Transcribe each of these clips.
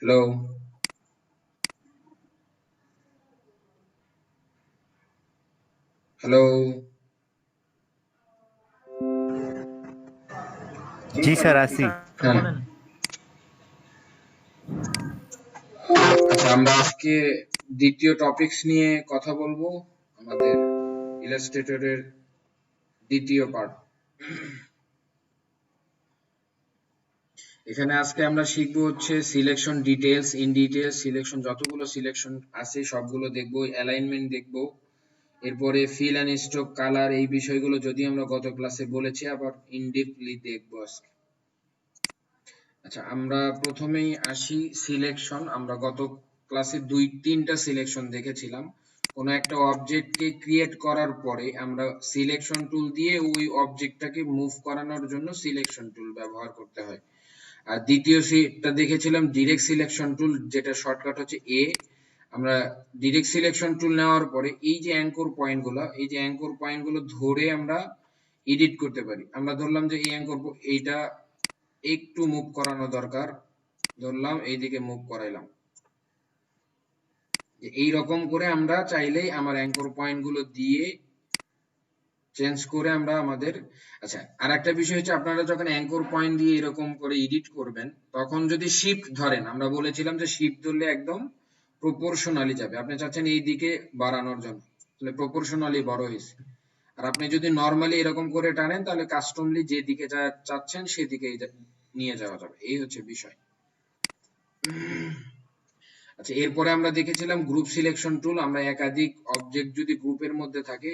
Hello, hello. জি sir আসি। হ্যাঁ, আচ্ছা আমরা আজকে দ্বিতীয় টপিকস নিয়ে কথা বলবো, আমাদের ইলাস্ট্রেটরের দ্বিতীয় পার্ট। এখানে আজকে আমরা শিখবো হচ্ছে selection details, in details selection, যতগুলো সিলেকশন আছে সবগুলো দেখবো, অ্যালাইনমেন্ট দেখবো, এরপরে ফিল অ্যান্ড স্ট্রোক, কালার, এই বিষয়গুলো যদি আমরা গত ক্লাসে বলেছি, আবার ইন ডিপলি দেখবো আজকে। আচ্ছা, আমরা প্রথমেই আসি সিলেকশন। আমরা গত ক্লাসে 2-3টা সিলেকশন দেখেছিলাম। কোনো একটা অবজেক্টকে ক্রিয়েট করার পরে আমরা সিলেকশন টুল দিয়ে ওই অবজেক্টটাকে মুভ করানোর জন্য সিলেকশন টুল ব্যবহার করতে হয়। আর দ্বিতীয় সেটটা দেখেছিলাম ডিরেক্ট সিলেকশন টুল, যেটা শর্টকাট হচ্ছে এ। আমরা ডিরেক্ট সিলেকশন টুল নেওয়ার পরে এই যে অ্যাঙ্কর পয়েন্টগুলো, এই যে অ্যাঙ্কর পয়েন্টগুলো ধরে আমরা এডিট করতে পারি। আমরা ধরলাম যে এই অ্যাঙ্কর, এইটা একটু মুভ করানো দরকার, ধরলাম এইদিকে মুভ করাইলাম। এই রকম করে আমরা চাইলেই আমার অ্যাঙ্কর পয়েন্ট গুলো দিয়ে চেঞ্জ করে আমরা আমাদের। আচ্ছা, আর একটা বিষয় হচ্ছে, আপনারা যখন অ্যাঙ্কর পয়েন্ট দিয়ে এরকম করে এডিট করবেন, তখন যদি শিফট ধরেন, আমরা বলেছিলাম যে শিফট ধরলে একদম প্রপোর্শনালি যাবে। আপনি চাচ্ছেন এই দিকে বাড়ানোর জন্য, তাহলে প্রপোর্শনালি বড় হয়েছে। আর আপনি যদি নর্মালি এরকম করে টানেন, তাহলে কাস্টমলি যেদিকে চাচ্ছেন সেদিকে নিয়ে যাওয়া যাবে। এই হচ্ছে বিষয়। আচ্ছা, এরপরে আমরা দেখেছিলাম গ্রুপ সিলেকশন টুল। আমরা একাধিক অবজেক্ট যদি গ্রুপের মধ্যে থাকে,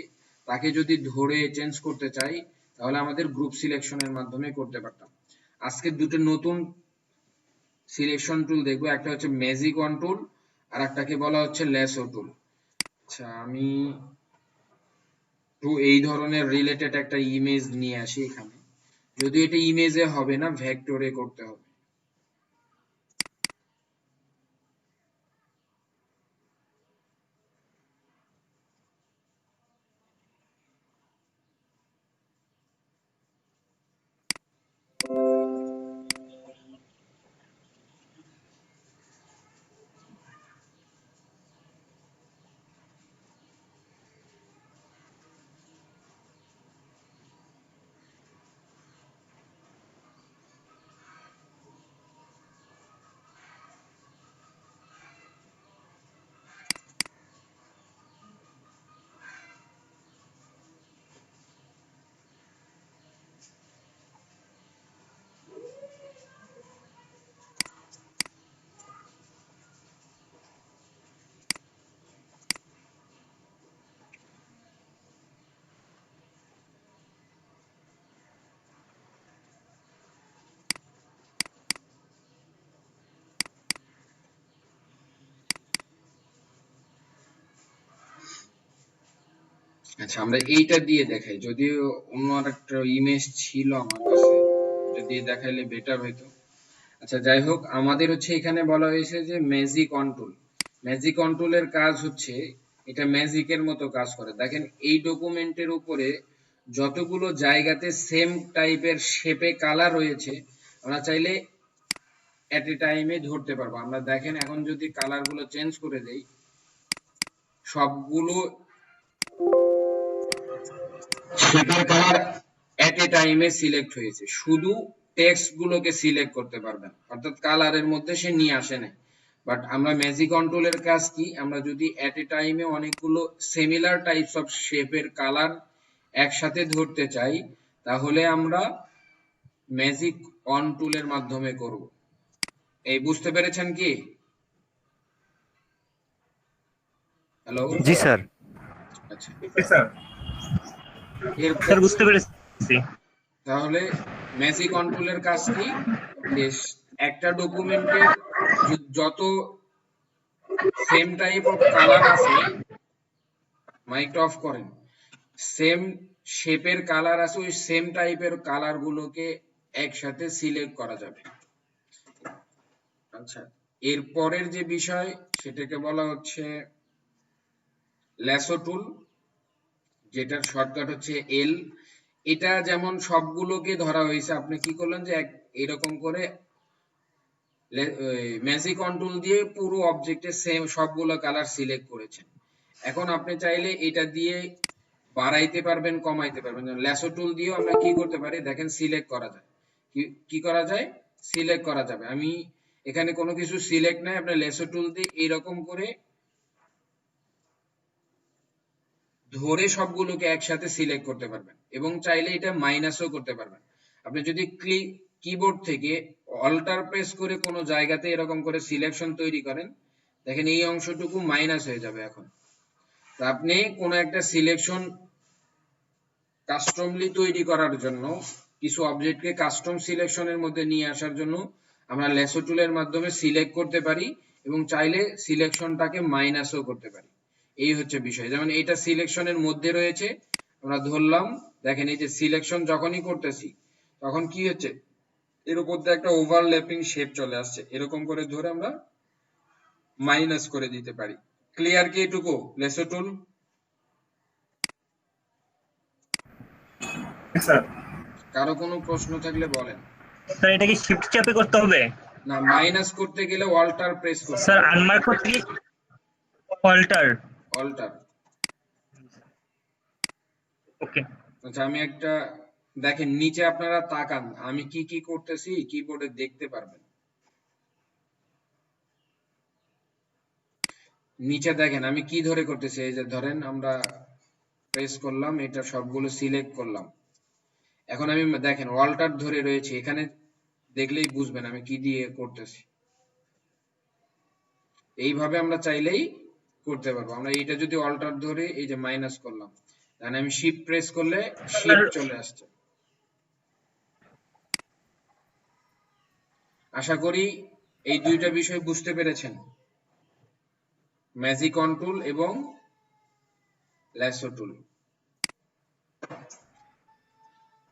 তাকে যদি ধরে চেঞ্জ করতে চাই, তাহলে আমাদের গ্রুপ সিলেকশনের মাধ্যমে করতে পারতাম। আজকে দুটো নতুন সিলেকশন টুল দেখবো, একটা হচ্ছে ম্যাজিক ওয়ান টুল, আর একটাকে বলা হচ্ছে ল্যাসো টুল। আচ্ছা, আমি তো এই ধরনের রিলেটেড একটা ইমেজ নিয়ে আসি এখানে। যদি এটা ইমেজে হবে না, ভেক্টরে করতে হবে। আচ্ছা, আমরা এইটা দিয়ে দেখাই, যদিও অন্য একটা ইমেজ ছিল আমার কাছে, এটা দিয়ে দেখাইলে বেটার হইতো। আচ্ছা, যাই হোক, আমাদের হচ্ছে এখানে বলা হয়েছে যে magic on tool. Magic on টুলের কাজ হচ্ছে, এটা ম্যাজিকের মতো কাজ করে। দেখেন এই ডকুমেন্টের উপরে যতগুলো জায়গাতে সেম টাইপের শেপে কালার রয়েছে, আমরা চাইলে এট এ টাইমে ধরতে পারবো। আমরা দেখেন এখন যদি কালার গুলো চেঞ্জ করে দেই, সবগুলো শেপের কালার এট এ টাইমে সিলেক্ট হয়েছে। শুধু টেক্সট গুলোকে সিলেক্ট করতে পারবেন, অর্থাৎ কালারের মধ্যে সে নিয়ে আসে নাই। বাট আমরা ম্যাজিক কন্ট্রোলের কাজ কি, আমরা যদি এট এ টাইমে অনেকগুলো সিমিলার টাইপস অফ শেপের কালার একসাথে ধরতে চাই, তাহলে আমরা ম্যাজিক অন টুলের মাধ্যমে করব। এই বুঝতে পেরেছেন কি? হ্যালো। জি স্যার। আচ্ছা, স্যার এরপর বুঝতে পেরেছি। তাহলে ম্যাজিক কন্ট্রোলের কাজ কি, যে একটা ডকুমেন্টের যত সেম টাইপ অফ কালার আছে, মাইকটা অফ করেন, সেম শেপের কালার আছে, ওই সেম টাইপের কালার গুলোকে একসাথে সিলেক্ট করা যাবে। আচ্ছা, এর পরের যে বিষয়, সেটাকে বলা হচ্ছে ল্যাসো টুল, যেটার শর্টকাট হচ্ছে এল। এটা যেমন সবগুলোকে ধরা হয়েছে, আপনি কি করলেন যে এরকম করে ম্যাজিক কন্ট্রোল দিয়ে পুরো অবজেক্টে সেম সবগুলো কালার সিলেক্ট করেছেন। এখন আপনি চাইলে এটা দিয়ে বাড়াইতে পারবেন, কমাইতে পারবেন। ল্যাসো টুল দিয়েও আমরা কি করতে পারি দেখেন, সিলেক্ট করা যায়। কি করা যায়? সিলেক্ট করা যাবে। আমি এখানে কোনো কিছু সিলেক্ট নাই, আপনি ল্যাসো টুল দিয়ে এরকম করে ধরে সবগুলোকে একসাথে সিলেক্ট করতে পারবেন এবং চাইলে এটা মাইনাসও করতে পারবেন। আপনি যদি কিবোর্ড থেকে অল্টার প্রেস করে কোনো জায়গাতে এরকম করে সিলেকশন তৈরি করেন, দেখেন এই অংশটুকু মাইনাস হয়ে যাবে। এখন আপনি কোনো একটা সিলেকশন কাস্টমলি তৈরি করার জন্য, কিছু অবজেক্টকে কাস্টম সিলেকশনের মধ্যে নিয়ে আসার জন্য আমরা ল্যাসো টুলের মাধ্যমে সিলেক্ট করতে পারি এবং চাইলে সিলেকশনটাকে মাইনাসও করতে পারি। এই হচ্ছে বিষয়। যেমন এটা সিলেকশনের মধ্যে রয়েছে, আমরা ধরলাম, দেখেন এই যে সিলেকশন যখনই করতেছি তখন কি হচ্ছে, এর উপর দিয়ে একটা ওভারল্যাপিং শেপ চলে আসছে। এরকম করে ধরে আমরা মাইনাস করে দিতে পারি। ক্লিয়ার কি এটুকু? ল্যাসো টুল স্যার কারো কোনো প্রশ্ন থাকলে বলেন। স্যার এটা কি শিফট চাপে করতে হবে? না, মাইনাস করতে গেলে অল্টার প্রেস করতে স্যার হবে। আনমার্ক করতে কি অল্টার? অল্টার। ওকে। আচ্ছা, আমি একটা, দেখেন নিচে আপনারা তাকান, আমি কি কি করতেছি কিবোর্ডে দেখতে পারবেন। নিচে দেখেন আমি কি ধরে করতেছি। এই যে ধরেন আমরা প্রেস করলাম, এটা সবগুলো সিলেক্ট করলাম। এখন আমি দেখেন অল্টার ধরে রয়েছে, এখানে দেখলেই বুঝবেন আমি কি দিয়ে করতেছি। এইভাবে আমরা চাইলেই করতে পারবো। আমরা এটা যদি অল্টার ধরে এই যে মাইনাস করলাম, তাহলে আমি শিফট প্রেস করলে শিফট চলে আসছে। আশা করি এই দুইটা বিষয় বুঝতে পেরেছেন, ম্যাজিক কন্ট্রোল এবং ল্যাসো টুল।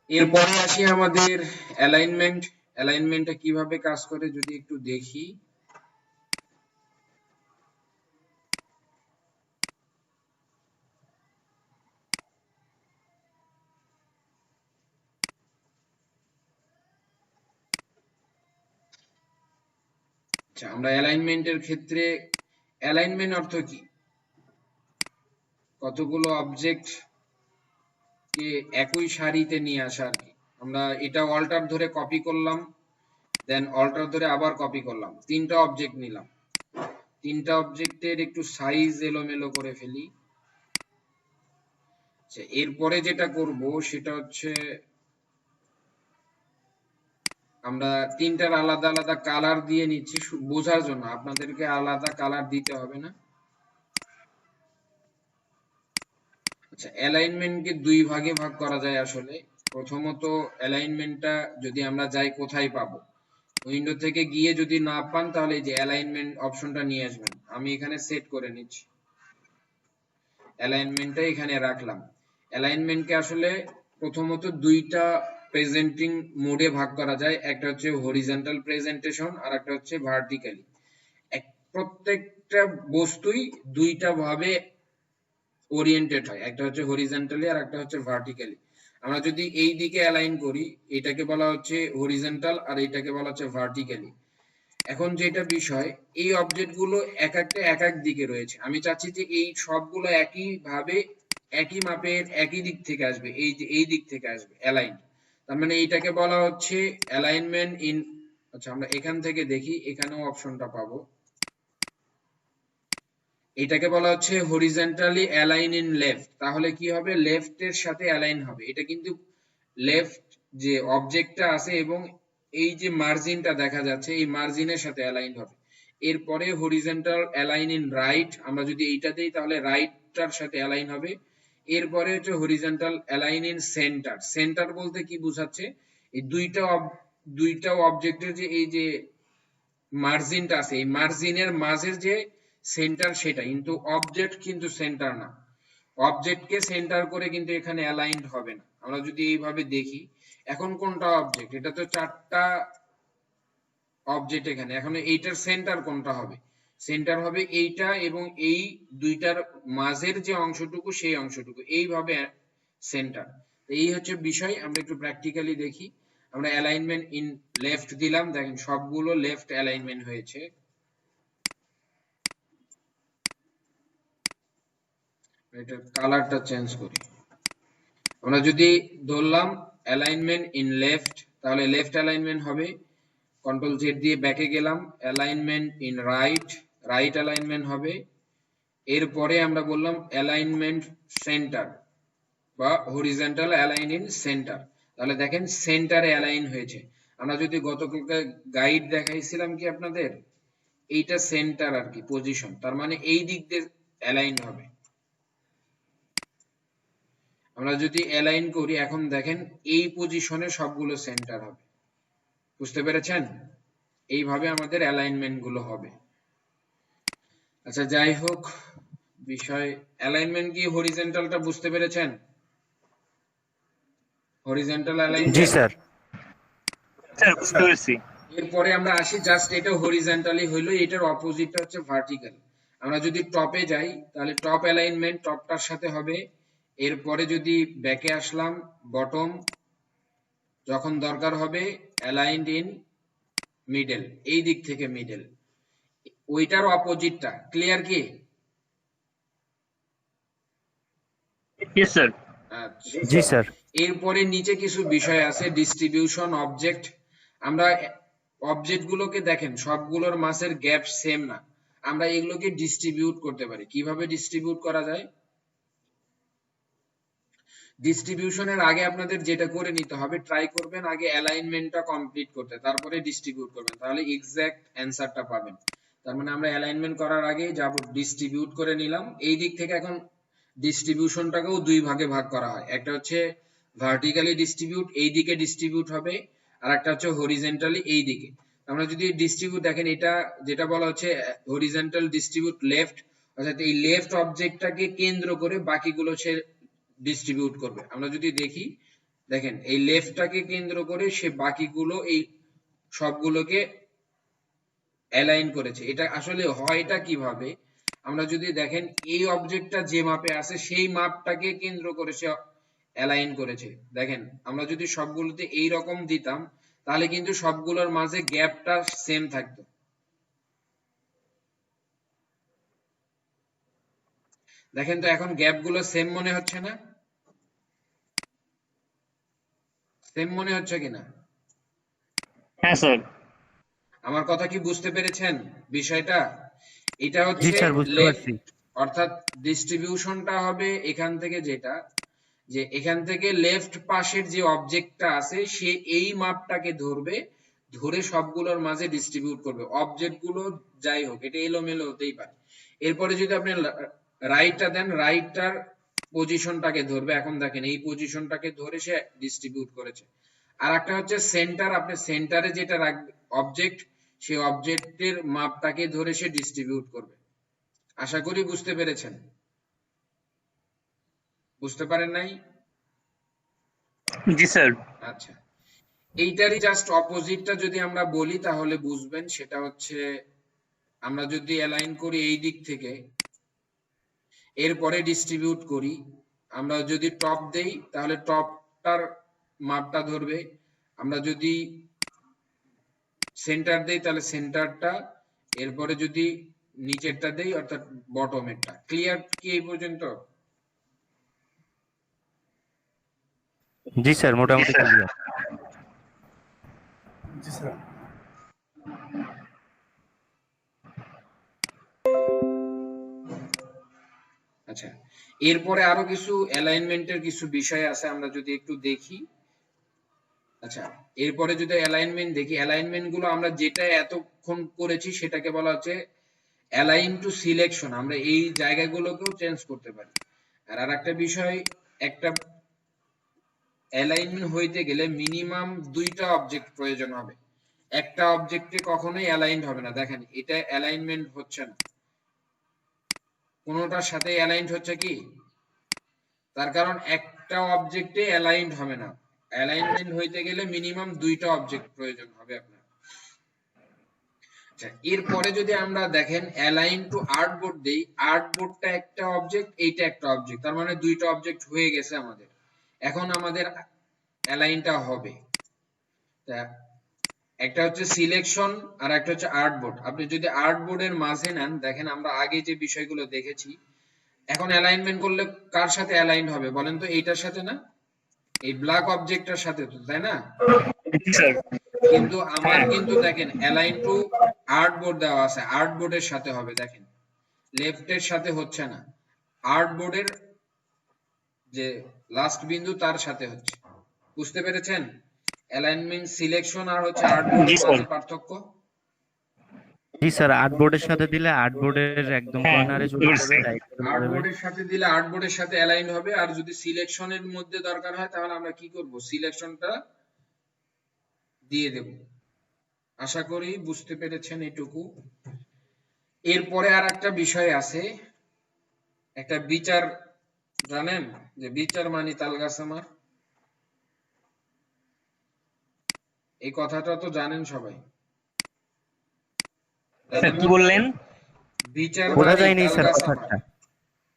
এরপরে আসি আমাদের অ্যালাইনমেন্ট। অ্যালাইনমেন্টটা কিভাবে কাজ করে যদি একটু দেখি। আচ্ছা, আমরা অ্যালাইনমেন্টের ক্ষেত্রে, অ্যালাইনমেন্ট অর্থ কি? কতগুলো অবজেক্ট কে একই সারিতে নিয়ে আসা আর কি। আমরা এটা অল্টার ধরে কপি করলাম, দেন অল্টার ধরে আবার কপি করলাম, তিনটা অবজেক্ট নিলাম। তিনটা অবজেক্টের একটু সাইজ এলোমেলো করে ফেলি। আচ্ছা, এরপরে যেটা করব সেটা হচ্ছে আমরা তিনটার আলাদা আলাদা কালার দিয়ে নিচ্ছি বোঝার জন্য, আপনাদেরকে আলাদা কালার দিতে হবে না। আচ্ছা, অ্যালাইনমেন্টকে দুই ভাগে ভাগ করা যায় আসলে। প্রথমত অ্যালাইনমেন্টটা যদি আমরা যাই কোথায় পাবো, উইন্ডো থেকে গিয়ে যদি না পান তাহলে এই যে অ্যালাইনমেন্ট অপশনটা নিয়ে আসবেন। আমি এখানে সেট করে নিচ্ছি, অ্যালাইনমেন্টটা এখানে রাখলাম। অ্যালাইনমেন্টকে আসলে প্রথমত দুইটা প্রেজেন্টিং মোডে ভাগ করা যায়, একটা হচ্ছে হরিজন্টাল প্রেজেন্টেশন আর একটা হচ্ছে ভার্টিক্যালি। প্রত্যেকটা বস্তুই দুইটা ভাবে ওরিয়েন্টেড হয়, একটা হচ্ছে হরিজন্টালি আর একটা হচ্ছে ভার্টিক্যালি। আমরা যদি এই দিকে অ্যালাইন করি, এটাকে বলা হচ্ছে হরিজন্টাল আর এটাকে বলা হচ্ছে ভার্টিক্যালি। এখন যেটা বিষয়, এই অবজেক্ট গুলো এক একটা এক এক দিকে রয়েছে, আমি চাচ্ছি যে এই সবগুলো একই ভাবে একই মাপের একই দিক থেকে আসবে, এই যে এই দিক থেকে আসবে অ্যালাইন। তার মানে এইটাকে বলা হচ্ছে অ্যালাইনমেন্ট ইন। আচ্ছা, আমরা এখান থেকে দেখি, এখানেও অপশনটা পাবো। এটাকে বলা হচ্ছে হরিজন্টালি অ্যালাইন ইন লেফট। তাহলে কি হবে, লেফট এর সাথে অ্যালাইন হবে। এটা কিন্তু লেফট যে অবজেক্টটা আছে এবং এই যে মার্জিনটা দেখা যাচ্ছে এই মার্জিনের সাথে অ্যালাইন হবে। এরপরে হরিজন্টাল অ্যালাইন ইন রাইট, আমরা যদি এইটা দেই তাহলে রাইটটার সাথে অ্যালাইন হবে। এরপরে হচ্ছে horizontal align in centre. Centre বলতে কি বোঝাচ্ছে, এই দুইটা অবজেক্টের যে এই যে মার্জিনটা আছে, এই মার্জিনের মাঝের যে সেন্টার সেটা, কিন্তু অবজেক্ট কিন্তু সেন্টার না। অবজেক্টকে সেন্টার করে কিন্তু এখানে অ্যালাইনড হবে না। আমরা যদি এইভাবে দেখি, এখন কোনটা অবজেক্ট, এটা তো চারটা অবজেক্ট এখানে, এখন এইটার সেন্টার কোনটা হবে? সেন্টার হবে এইটা এবং এই দুইটার মাঝের যে অংশটুকু সেই অংশটুকু, এইভাবে সেন্টার। এই হচ্ছে বিষয়। আমরা একটু প্র্যাকটিক্যালি দেখি। আমরা অ্যালাইনমেন্ট ইন লেফট দিলাম, দেখেন সবগুলো লেফট অ্যালাইনমেন্ট হয়েছে। এটা কালারটা চেঞ্জ করি। আমরা যদি ধরলাম অ্যালাইনমেন্ট ইন লেফট, তাহলে লেফট অ্যালাইনমেন্ট হবে। কন্ট্রোল জেড দিয়ে ব্যাকে গেলাম, alignment in right, right alignment হবে। এরপরে আমরা বললাম অ্যালাইনমেন্ট সেন্টার বা হরিজন্টাল অ্যালাইন ইন সেন্টার, তাহলে দেখেন সেন্টারে অ্যালাইন হয়েছে। আমরা যদি গতকালকে গাইড দেখাইছিলাম কি আপনাদের, এইটা সেন্টার আর কি পজিশন, তার মানে এই দিক দিয়ে অ্যালাইন হবে। আমরা যদি অ্যালাইন করি, এখন দেখেন এই পজিশনে সবগুলো সেন্টার হবে। বুঝতে পেরেছেন? এইভাবে আমাদের অ্যালাইনমেন্ট গুলো হবে। আচ্ছা যাই হোক, বিষয় অ্যালাইনমেন্ট কি হরিজন্টালটা বুঝতে পেরেছেন? হরিজন্টাল জি অ্যালাইনমেন্ট। স্যার। স্যার বুঝতে পেরেছি। এরপরে আমরা আসি, জাস্ট এটা হরিজন্টালি হইলো, এটার অপোজিটটা হচ্ছে ভার্টিক্যাল। আমরা যদি টপে যাই তাহলে টপ অ্যালাইনমেন্ট টপটার সাথে হবে। এরপরে যদি ব্যাকে আসলাম, বটম যখন দরকার হবে অ্যালাইনড ইন মিডল, এই দিক থেকে মিডল, ওইটার অপোজিটটা। ক্লিয়ার কি? Yes sir. আচ্ছা, জি স্যার। এরপরে নিচে কিছু বিষয় আছে, ডিস্ট্রিবিউশন অবজেক্ট। আমরা অবজেক্ট গুলোকে দেখেন সবগুলোর মাসের গ্যাপ সেম না, আমরা এগুলোকে ডিস্ট্রিবিউট করতে পারি। কিভাবে ডিস্ট্রিবিউট করা যায়? ডিস্ট্রিবিউশনের আগে আপনাদের যেটা করে নিতে হবে, ট্রাই করবেন আগে অ্যালাইনমেন্টটা কমপ্লিট করতে, তারপরে ডিস্ট্রিবিউট করবেন, তাহলে এক্সাক্ট অ্যান্সারটা পাবেন। তার মানে আমরা অ্যালাইনমেন্ট করার আগে যাব ডিস্ট্রিবিউট করে নিলাম। এই দিক থেকে এখন ডিস্ট্রিবিউশনটাকেও দুই ভাগে ভাগ করা হয়, একটা হচ্ছে ভার্টিক্যালি ডিস্ট্রিবিউট, এই দিকে ডিস্ট্রিবিউট হবে, আর একটা হচ্ছে হরিজন্টালি, এই দিকে। আমরা যদি ডিস্ট্রিবিউট দেখেন, এটা যেটা বলা হচ্ছে হরিজন্টাল ডিস্ট্রিবিউট লেফট, অর্থাৎ এই লেফট অবজেক্টটাকে কেন্দ্র করে বাকিগুলো সে ডিস্ট্রিবিউট করবে। আমরা যদি দেখি, দেখেন এই লেফটটাকে কেন্দ্র করে সে বাকিগুলো এই সবগুলোকে অ্যালাইন করেছে। এটা আসলে হয়টা কিভাবে, আমরা যদি দেখেন এই অবজেক্টটা যে মাপে আছে সেই মাপটাকে কেন্দ্র করে সে অ্যালাইন করেছে। দেখেন আমরা যদি সবগুলোতে এই রকম দিতাম, তাহলে কিন্তু সবগুলোর মাঝে গ্যাপটা সেম থাকতো। দেখেন তো এখন গ্যাপগুলো সেম মনে হচ্ছে না? সেম মনে হচ্ছে কিনা? হ্যাঁ স্যার। আমার কথা কি বুঝতে পেরেছেন বিষয়টা? এটা জি হচ্ছে স্যার, বুঝতে লেফট, পারছি। অর্থাৎ ডিস্ট্রিবিউশনটা হবে এখান থেকে, যেটা যে এখান থেকে লেফট পাশের যে অবজেক্টটা আছে সে এই মাপটাকে ধরবে, ধরে সবগুলোর মাঝে ডিস্ট্রিবিউট করবে। অবজেক্ট গুলো যাই হোক, এটা এলোমেলো হতেই পারে। এরপরে যদি আপনি রাইটটা দেন, রাইটটার পজিশনটাকে ধরবে। এখন দেখেন এই পজিশনটাকে ধরে সে ডিস্ট্রিবিউট করেছে। আর একটা হচ্ছে সেন্টার, আপনি সেন্টারে যেটা রাখবে অবজেক্ট, সেই অবজেক্টের মাপটাকে ধরে সে ডিস্ট্রিবিউট করবে। আশা করি বুঝতে পেরেছেন। বুঝতে পারেন নাই? জি স্যার। আচ্ছা, এইটারই জাস্ট অপোজিটটা যদি আমরা বলি তাহলে বুঝবেন। সেটা হচ্ছে আমরা যদি অ্যালাইন করি এই দিক থেকে, এরপরে ডিস্ট্রিবিউট করি, আমরা যদি টপ দেই তাহলে টপটার মাপটা ধরবে, আমরা যদি সেন্টার দেই তাহলে সেন্টারটা, এরপরে যদি নিচেরটা দেই অর্থাৎ বটমেরটা। ক্লিয়ার কি এই পর্যন্ত? জি স্যার, মোটামুটি ক্লিয়ার। জি স্যার। আচ্ছা, এরপরে আরো কিছু অ্যালাইনমেন্টের কিছু বিষয় আছে, আমরা যদি একটু দেখি। আচ্ছা, এরপরে যদি অ্যালাইনমেন্ট দেখি, অ্যালাইনমেন্ট গুলো আমরা যেটা এতক্ষণ করেছি সেটাকে বলা হচ্ছে অ্যালাইন টু সিলেকশন। আমরা এই জায়গাগুলোকেও চেঞ্জ করতে পারি। আর একটা বিষয়, একটা অ্যালাইনমেন্ট হইতে গেলে মিনিমাম দুইটা অবজেক্ট প্রয়োজন হবে, একটা অবজেক্টে কখনোই অ্যালাইনড হবে না। দেখেন এটা অ্যালাইনমেন্ট হচ্ছে না, কোনোটার সাথে অ্যালাইনড হচ্ছে কি, তার কারণ একটা অবজেক্টে অ্যালাইনড হবে না। অ্যালাইনমেন্ট হইতে গেলে মিনিমাম দুইটা অবজেক্ট প্রয়োজন হবে আপনার। আচ্ছা, এরপরে যদি আমরা দেখেন অ্যালাইন টু আর্টবোর্ড দেই, আর্টবোর্ডটা একটা অবজেক্ট, এইটা একটা অবজেক্ট, তার মানে দুইটা অবজেক্ট হয়ে গেছে আমাদের। এখন আমাদের অ্যালাইনটা হবে, তা একটা হচ্ছে সিলেকশন আর একটা হচ্ছে আর্টবোর্ড। আপনি যদি আর্টবোর্ডের মাঝে নেন, দেখেন আমরা আগে যে বিষয়গুলো দেখেছি, এখন অ্যালাইনমেন্ট করলে কার সাথে অ্যালাইন হবে বলেন তো? এইটার সাথে না, এই ব্ল্যাক অবজেক্টটার সাথে তো, তাই না? জি স্যার। কিন্তু আমার হ্যাঁ কিন্তু দেখেন অ্যালাইন টু আর্টবোর্ড দেওয়া আছে, আর্টবোর্ডের সাথে হবে, দেখেন লেফটের সাথে হচ্ছে না, আর্টবোর্ডের যে লাস্ট বিন্দু তার সাথে হচ্ছে। বুঝতে পেরেছেন অ্যালাইনমেন্ট সিলেকশন আর হচ্ছে জি আর্টবোর্ডের স্যার। মাঝে পার্থক্য? জি স্যার, আর্টবোর্ডের সাথে দিলে আর্টবোর্ডের একদম হ্যাঁ কর্নারে বুঝতে চলে পারছি। যাবে, রাইট চলে যাবে। আর্টবোর্ডের সাথে দিলে আর্টবোর্ডের সাথে অ্যালাইন হবে, আর যদি সিলেকশনের মধ্যে দরকার হয় তাহলে আমরা কি করব, সিলেকশনটা দিয়ে দেব। আশা করি বুঝতে পেরেছেন এটুকু। এরপরে আর একটা বিষয় আছে, একটা বিচার, জানেন যে বিচার মানি তালগাছ আমার, এই কথাটা তো জানেন সবাই, স্যার কি বললেন? বিচার বোঝা মানি যায়নি স্যার তালগাছ আমার, কথাটা।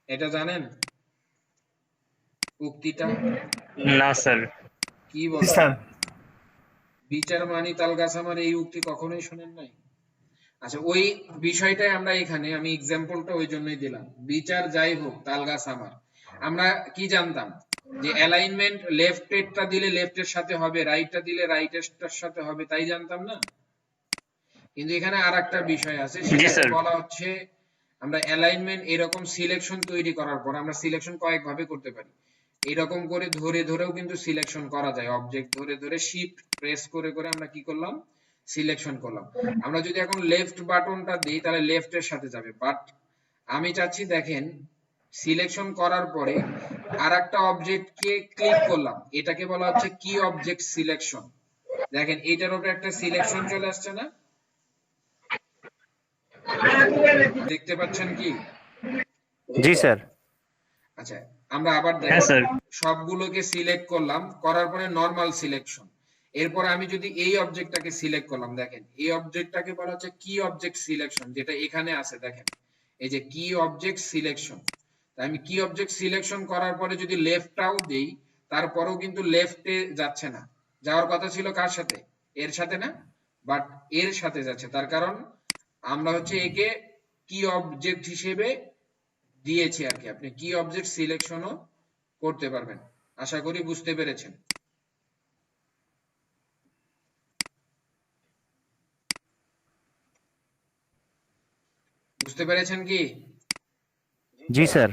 এটা জানেন উক্তিটা? না স্যার। কি বলেন, বিচার মানি তালগাছ আমার, এই উক্তি কখনোই শুনেন নাই? আচ্ছা, ওই বিষয়টাই আমরা এখানে, আমি এক্সাম্পলটা ওই জন্যই দিলাম, বিচার যাই হোক তালগাছ আমার। আমরা কি জানতাম যে অ্যালাইনমেন্ট লেফটেরটা দিলে লেফটের সাথে হবে, রাইটটা দিলে রাইটের সাথে হবে, তাই জানতাম না? কিন্তু এখানে আর একটা বিষয় আছে, জি সেটাকে স্যার। বলা হচ্ছে আমরা অ্যালাইনমেন্ট এরকম সিলেকশন তৈরি করার পর আমরা সিলেকশন কয়েক ভাবে করতে পারি। এরকম করে ধরে ধরেও কিন্তু সিলেকশন করা যায়, অবজেক্ট ধরে ধরে শিফট প্রেস করে করে আমরা কি করলাম, সিলেকশন করলাম। আমরা যদি এখন লেফট বাটনটা দিই তাহলে লেফটের সাথে যাবে, বাট আমি চাচ্ছি দেখেন সিলেকশন করার পরে আরেকটা অবজেক্টকে ক্লিক করলাম, এটাকে বলা হচ্ছে কি অবজেক্ট সিলেকশন। দেখেন এটার উপরে একটা সিলেকশন চলে আসছে না, দেখতে পাচ্ছেন কি? জি স্যার। আচ্ছা, আমরা আবার হ্যাঁ দেখেন স্যার। সবগুলোকে সিলেক্ট করলাম, করার পরে নরমাল সিলেকশন, এরপরে আমি যদি এই অবজেক্টটাকে সিলেক্ট করলাম, দেখেন এই অবজেক্টটাকে বলা হচ্ছে কি অবজেক্ট সিলেকশন, যেটা এখানে আছে দেখেন, এই যে কি অবজেক্ট সিলেকশন। আমি কি অবজেক্ট সিলেকশন করার পরে যদি লেফটটাও দেই, তারপরেও কিন্তু লেফটে যাচ্ছে না, যাওয়ার কথা ছিল কার সাথে, এর সাথে না, বাট এর সাথে যাচ্ছে। তার কারণ আমরা হচ্ছে একে কি অবজেক্ট হিসেবে দিয়েছি আর কি, আপনি কি অবজেক্ট সিলেকশনও করতে পারবেন। আশা করি বুঝতে পেরেছেন। বুঝতে পেরেছেন কি? জি স্যার।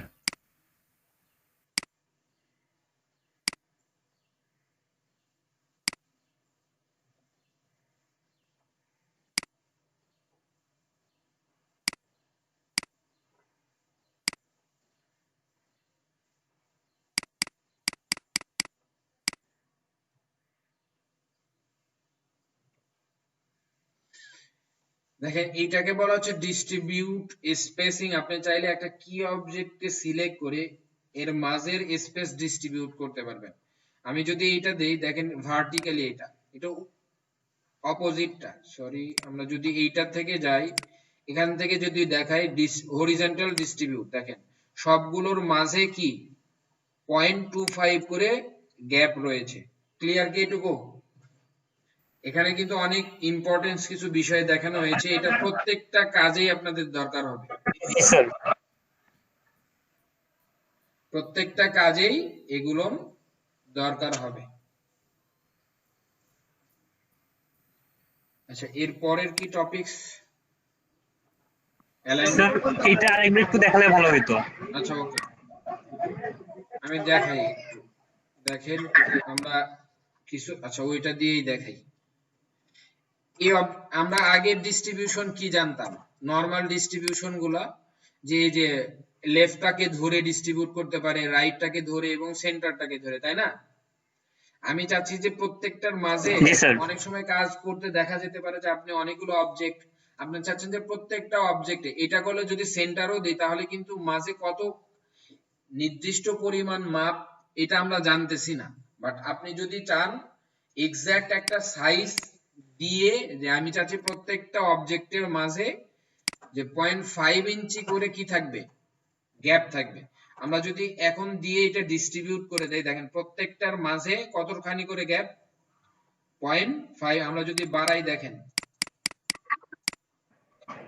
দেখেন এইটাকে বলা হচ্ছে ডিস্ট্রিবিউট স্পেসিং। আপনি চাইলে একটা কি অবজেক্টকে সিলেক্ট করে এর মাঝের স্পেস ডিস্ট্রিবিউট করতে পারবেন। আমি যদি এইটা দেই, দেখেন ভার্টিক্যালি এটা অপোজিটটা, সরি, আমরা যদি এইটার থেকে যাই, এখান থেকে যদি দেখাই হরিজন্টাল ডিস্ট্রিবিউট, দেখেন সবগুলোর মাঝে কি 0.25 করে গ্যাপ রয়েছে। ক্লিয়ার কি এটুকু? এখানে কিন্তু অনেক ইম্পর্টেন্স কিছু বিষয় দেখানো হয়েছে, এটা প্রত্যেকটা কাজেই আপনাদের দরকার হবে, জি স্যার। প্রত্যেকটা কাজেই এগুলো দরকার হবে। আচ্ছা, এর পরের কি টপিকস? স্যার এটা আরেকবার একটু দেখালে ভালো হতো। আচ্ছা ওকে, আমি দেখাই একটু, দেখেন আমরা কিছু, আচ্ছা ওইটা দিয়েই দেখাই। আমরা আগের ডিস্ট্রিবিউশন কি জানতাম, নরমাল ডিস্ট্রিবিউশন গুলা, যে যে লেফটটাকে ধরে ডিস্ট্রিবিউট করতে পারে, রাইটটাকে ধরে এবং সেন্টারটাকে ধরে, তাই না? আমি চাচ্ছি যে প্রত্যেকটার মাঝে জি স্যার। অনেক সময় কাজ করতে দেখা যেতে পারে যে আপনি অনেকগুলো অবজেক্ট, আপনি চাচ্ছেন যে প্রত্যেকটা অবজেক্টে এটা করলে যদি সেন্টারও দিই তাহলে কিন্তু মাঝে কত নির্দিষ্ট পরিমাণ মাপ এটা আমরা জানতেছি না। বাট আপনি যদি চান এক্সাক্ট একটা সাইজ দিয়ে, যে আমি চাচ্ছি প্রত্যেকটা অবজেক্টের মাঝে যে 0.5 ইঞ্চি করে কি থাকবে, গ্যাপ থাকবে, আমরা যদি এখন দিয়ে এটা ডিস্ট্রিবিউট করে দেই, দেখেন প্রত্যেকটার মাঝে কতখানি করে গ্যাপ, 0.5 আমরা যদি বাড়াই দেখেন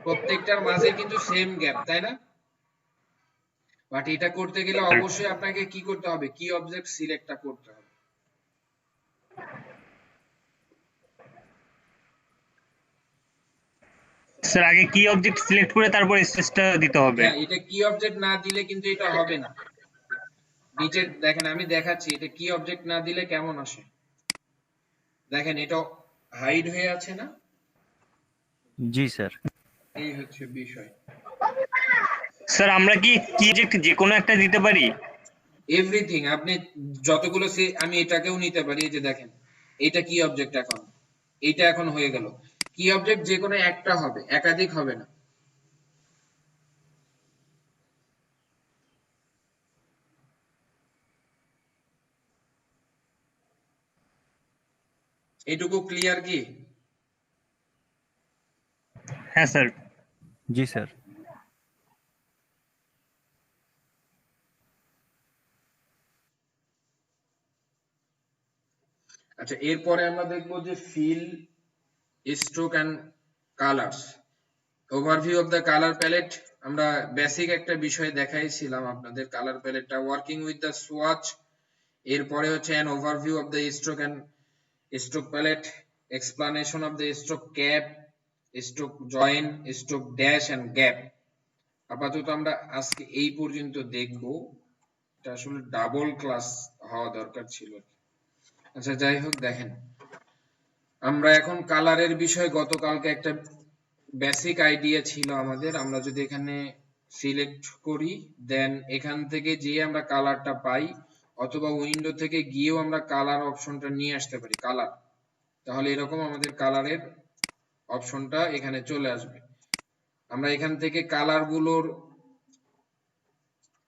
প্রত্যেকটার মাঝে কিন্তু সেম গ্যাপ, তাই না? বাট এটা করতে গেলে অবশ্যই আপনাকে কি করতে হবে, কি অবজেক্ট সিলেক্টটা করতে হবে। স্যার আগে কি অবজেক্ট সিলেক্ট করে তারপর স্পেসটা দিতে হবে। হ্যাঁ, এটা কি অবজেক্ট না দিলে কিন্তু এটা হবে না। নিচে দেখেন আমি দেখাচ্ছি, এটা কি অবজেক্ট না দিলে কেমন আসে। দেখেন এটা হাইড হয়ে আছে না? জি স্যার। এই হচ্ছে বিষয়। স্যার আমরা কি কি অবজেক্ট যে কোনো একটা দিতে পারি? এভরিথিং আপনি যতগুলো আমি এটাকেও নিতে পারি। এই যে দেখেন এটা কি অবজেক্ট, এখন এটা এখন হয়ে গেল কি অবজেক্ট, যে কোনো একটা হবে, একাধিক হবে না। এটুকু ক্লিয়ার কি? হ্যাঁ স্যার। জি স্যার। আচ্ছা, এরপরে আমরা দেখব যে fill, stroke and colours. Overview of the colour palette. আমরা বেসিক একটা বিষয় দেখাইছিলাম আপনাদের, কালার প্যালেটটা ওয়ার্কিং উইথ দ্য সোয়াচ। এরপরে হচ্ছে an overview of the stroke and stroke palette, explanation of the stroke cap, stroke join, stroke dash and gap. আপাতত আমরা আজকে এই পর্যন্ত দেখব। এটা আসলে ডাবল ক্লাস হওয়া দরকার ছিল। আচ্ছা যাই হোক, দেখেন আমরা এখন কালারের বিষয়, গতকালকে একটা বেসিক আইডিয়া ছিল আমাদের। আমরা যদি এখানে সিলেক্ট করি, দেন এখান থেকে যে আমরা কালারটা পাই, অথবা উইন্ডো থেকে গিয়েও আমরা কালার অপশনটা নিয়ে আসতে পারি, কালার। তাহলে এরকম আমাদের কালারের অপশনটা এখানে চলে আসবে। আমরা এখান থেকে কালার গুলোর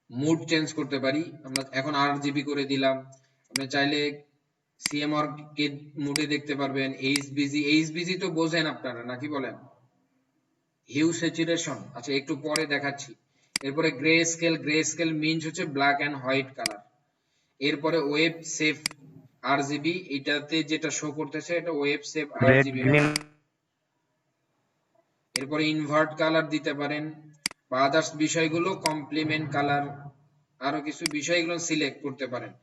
মুড চেঞ্জ করতে পারি। আমরা এখন আরজিবি করে দিলাম। আপনি চাইলে সিএমআর কে মুডে দেখতে পারবেন, এইচবিজি তো বোঝেন আপনারা নাকি বলেন? হিউ স্যাচুরেশন, আচ্ছা একটু পরে দেখাচ্ছি। এরপরে গ্রে স্কেল মিনস হচ্ছে ব্ল্যাক এন্ড হোয়াইট কালার। এরপরে ওয়েব সেভ আরজিবি, এটাতে যেটা শো করতেছে এটা web save red RGB. Green. এরপরে ইনভার্ট কালার দিতে পারেন, বা আদার্স বিষয়গুলো কমপ্লিমেন্ট কালার, আরো কিছু বিষয়গুলো সিলেক্ট করতে পারেন।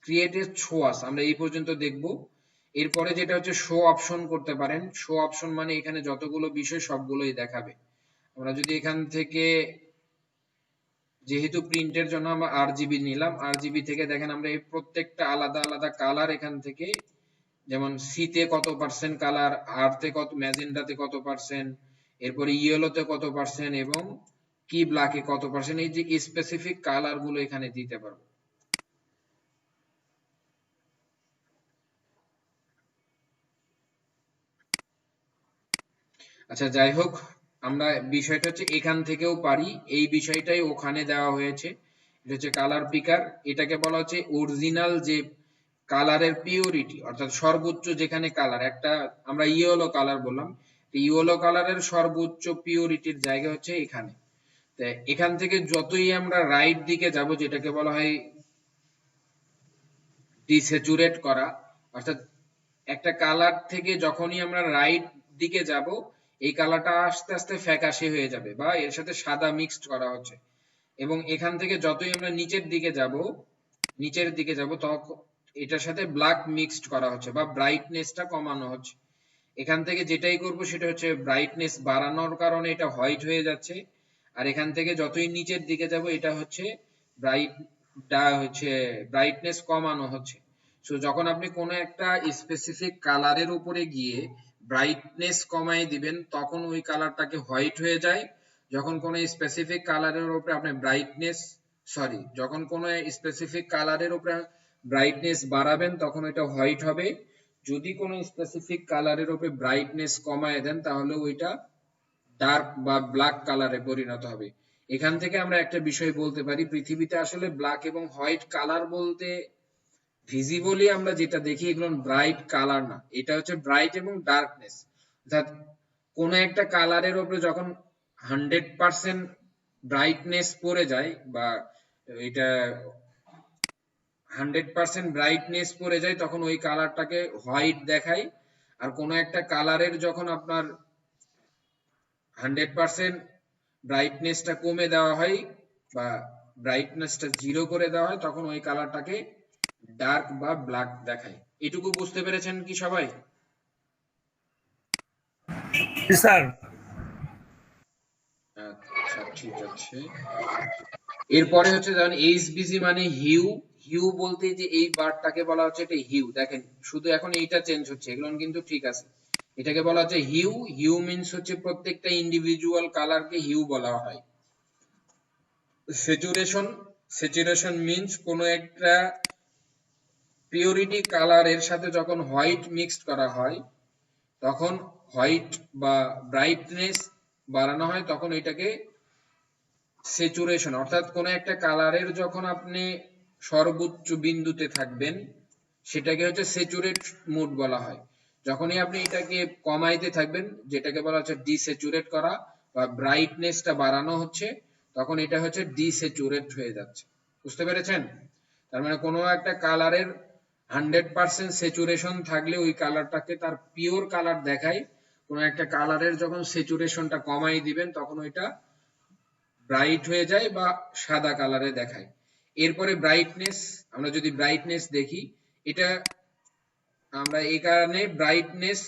ক্রিয়েট এ ছোয়াস আমরা এই পর্যন্ত দেখব। এরপরে যেটা হচ্ছে শো অপশন করতে পারেন। শো অপশন মানে এখানে যতগুলো বিষয় সবগুলোই দেখাবে। আমরা যদি এখান থেকে, যেহেতু প্রিন্টের জন্য আমরা আরজিবি নিলাম, আরজিবি থেকে দেখেন আমরা এই প্রত্যেকটা আলাদা আলাদা কালার এখান থেকে, যেমন সিতে কত পার্সেন্ট কালার, আরতে কত, ম্যাজেন্ডাতে কত পার্সেন্ট, এরপরে ইয়েলোতে কত পার্সেন্ট, এবং কি ব্ল্যাকে কত পার্সেন্ট, এই যে স্পেসিফিক কালার গুলো এখানে দিতে পারবো। আচ্ছা যাই হোক, আমরা বিষয়টা হচ্ছে এখান থেকেও পারি, এই বিষয়টাই ওখানে দেওয়া হয়েছে। এটা হচ্ছে কালার পিকার। এটাকে বলা হচ্ছে অরিজিনাল যে কালারের পিওরিটি, অর্থাৎ সর্বোচ্চ যেখানে কালার, একটা আমরা ইয়েলো কালার বললাম, ইয়েলো কালারের সর্বোচ্চ পিওরিটির জায়গা হচ্ছে এখানে। তো এখান থেকে যতই আমরা রাইট দিকে যাব, যেটাকে বলা হয় ডিস্যাচুরেট করা, অর্থাৎ একটা কালার থেকে যখনই আমরা রাইট দিকে যাব, এই কালারটা আস্তে আস্তে ফ্যাকাশে হয়ে যাবে, বা এর সাথে সাদা মিক্সড করা হচ্ছে। এবং এখান থেকে যতই আমরা নিচের দিকে যাব তখন এটার সাথে ব্ল্যাক মিক্সড করা হচ্ছে, বা ব্রাইটনেসটা কমানো হচ্ছে। এখান থেকে যেটাই করব সেটা হচ্ছে ব্রাইটনেস বাড়ানোর কারণে এটা হোয়াইট হয়ে যাচ্ছে। আর এখান থেকে যতই নিচের দিকে যাব, এটা হচ্ছে ব্রাইটনেস কমানো হচ্ছে। সো যখন আপনি কোনো একটা স্পেসিফিক কালারের উপরে গিয়ে ব্রাইটনেস কমাই দিবেন, তখন ওই কালারটাকে হোয়াইট হয়ে যায়। যখন কোনো স্পেসিফিক কালারের উপরে আপনি যখন কোনো স্পেসিফিক কালারের উপরে ব্রাইটনেস বাড়াবেন, তখন এটা হোয়াইট হবে। যদি কোনো স্পেসিফিক কালারের উপরে ব্রাইটনেস কমায় দেন, তাহলে ওইটা ডার্ক বা ব্ল্যাক কালারে পরিণত হবে। এখান থেকে আমরা একটা বিষয় বলতে পারি, পৃথিবীতে আসলে ব্ল্যাক এবং হোয়াইট কালার বলতে ভিজিবলি আমরা যেটা দেখি, এগুলো ব্রাইট কালার না, এটা হচ্ছে ব্রাইট এবং ডার্কনেস। অর্থাৎ কোন একটা কালারের উপরে যখন 100% ব্রাইটনেস পড়ে যায়, বা এটা 100% ব্রাইটনেস পড়ে যায়, তখন ওই কালারটাকে হোয়াইট দেখায়। আর কোনো একটা কালারের যখন আপনার 100% ব্রাইটনেসটা কমে দেওয়া হয় বা ব্রাইটনেসটা 0 করে দেওয়া হয়, তখন ওই কালারটাকে ডার্ক বা ব্ল্যাক দেখায়। এটুকু বুঝতে পেরেছেন কি সবাই? জি স্যার। আচ্ছা, ঠিক আছে। এরপরে হচ্ছে যেমন এইচবিসি মানে হিউ। হিউ বলতে যে এই বারটাকে বলা হচ্ছে এটা হিউ। দেখেন শুধু এখন এইটা চেঞ্জ হচ্ছে, এগুলো কিন্তু ঠিক আছে। এটাকে বলা হচ্ছে হিউ। হিউ মিন্স হচ্ছে প্রত্যেকটা ইন্ডিভিজুয়াল কালারকে হিউ বলা হয়। স্যাচুরেশন, স্যাচুরেশন মিন্স কোন একটা পিওরিটি কালারের সাথে যখন হোয়াইট মিক্সড করা হয়, তখন হোয়াইট বা ব্রাইটনেস বাড়ানো হয়, তখন এটাকে স্যাচুরেশন। অর্থাৎ কোন একটা কালারের যখন আপনি সর্বোচ্চ বিন্দুতে থাকবেন, সেটাকে হচ্ছে স্যাচুরেট মুড বলা হয়। যখনই আপনি এটাকে কমাইতে থাকবেন, যেটাকে বলা হচ্ছে ডিস্যাচুরেট করা বা ব্রাইটনেসটা বাড়ানো হচ্ছে, তখন এটা হচ্ছে ডিস্যাচুরেট হয়ে যাচ্ছে। বুঝতে পেরেছেন? তার মানে কোনো একটা কালারের 100% স্যাচুরেশন থাকলে ওই কালারটাকে তার পিওর কালার দেখায়। কোনো একটা কালারের যখন স্যাচুরেশনটা কমাই দিবেন, তখন ওইটা ব্রাইট হয়ে যায় বা সাদা কালারে দেখায়। এরপরে ব্রাইটনেস, আমরা যদি ব্রাইটনেস দেখি, এটা আমরা এই কারণে ব্রাইটনেস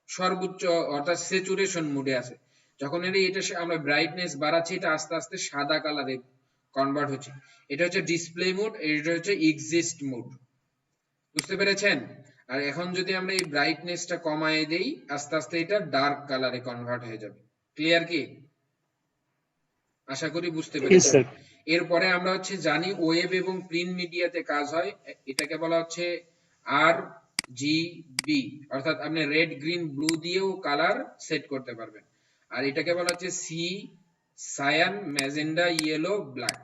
সর্বোচ্চ অর্থাৎ স্যাচুরেশন মুডে আছে। যখন এটা আমরা ব্রাইটনেস বাড়াচ্ছি, এটা আস্তে আস্তে সাদা কালারে কনভার্ট হচ্ছে। এটা হচ্ছে ডিসপ্লে মুড, এটা হচ্ছে এক্সিস্ট মুড। বুঝতে পেরেছেন? আর এখন যদি আমরা এই ব্রাইটনেসটা কমায় দেই, আস্তে আস্তে এটা ডার্ক কালারে কনভার্ট হয়ে যাবে। ক্লিয়ার কি? আশা করি বুঝতে জি পেরেছেন। স্যার। এরপরে আমরা হচ্ছে জানি ওয়েব এবং প্রিন্ট মিডিয়াতে কাজ হয়, এটাকে বলা হচ্ছে আর জি বি। অর্থাৎ আপনি রেড, গ্রিন, ব্লু দিয়েও কালার সেট করতে পারবেন। আর এটাকে বলা হচ্ছে C, cyan, magenta, yellow, black.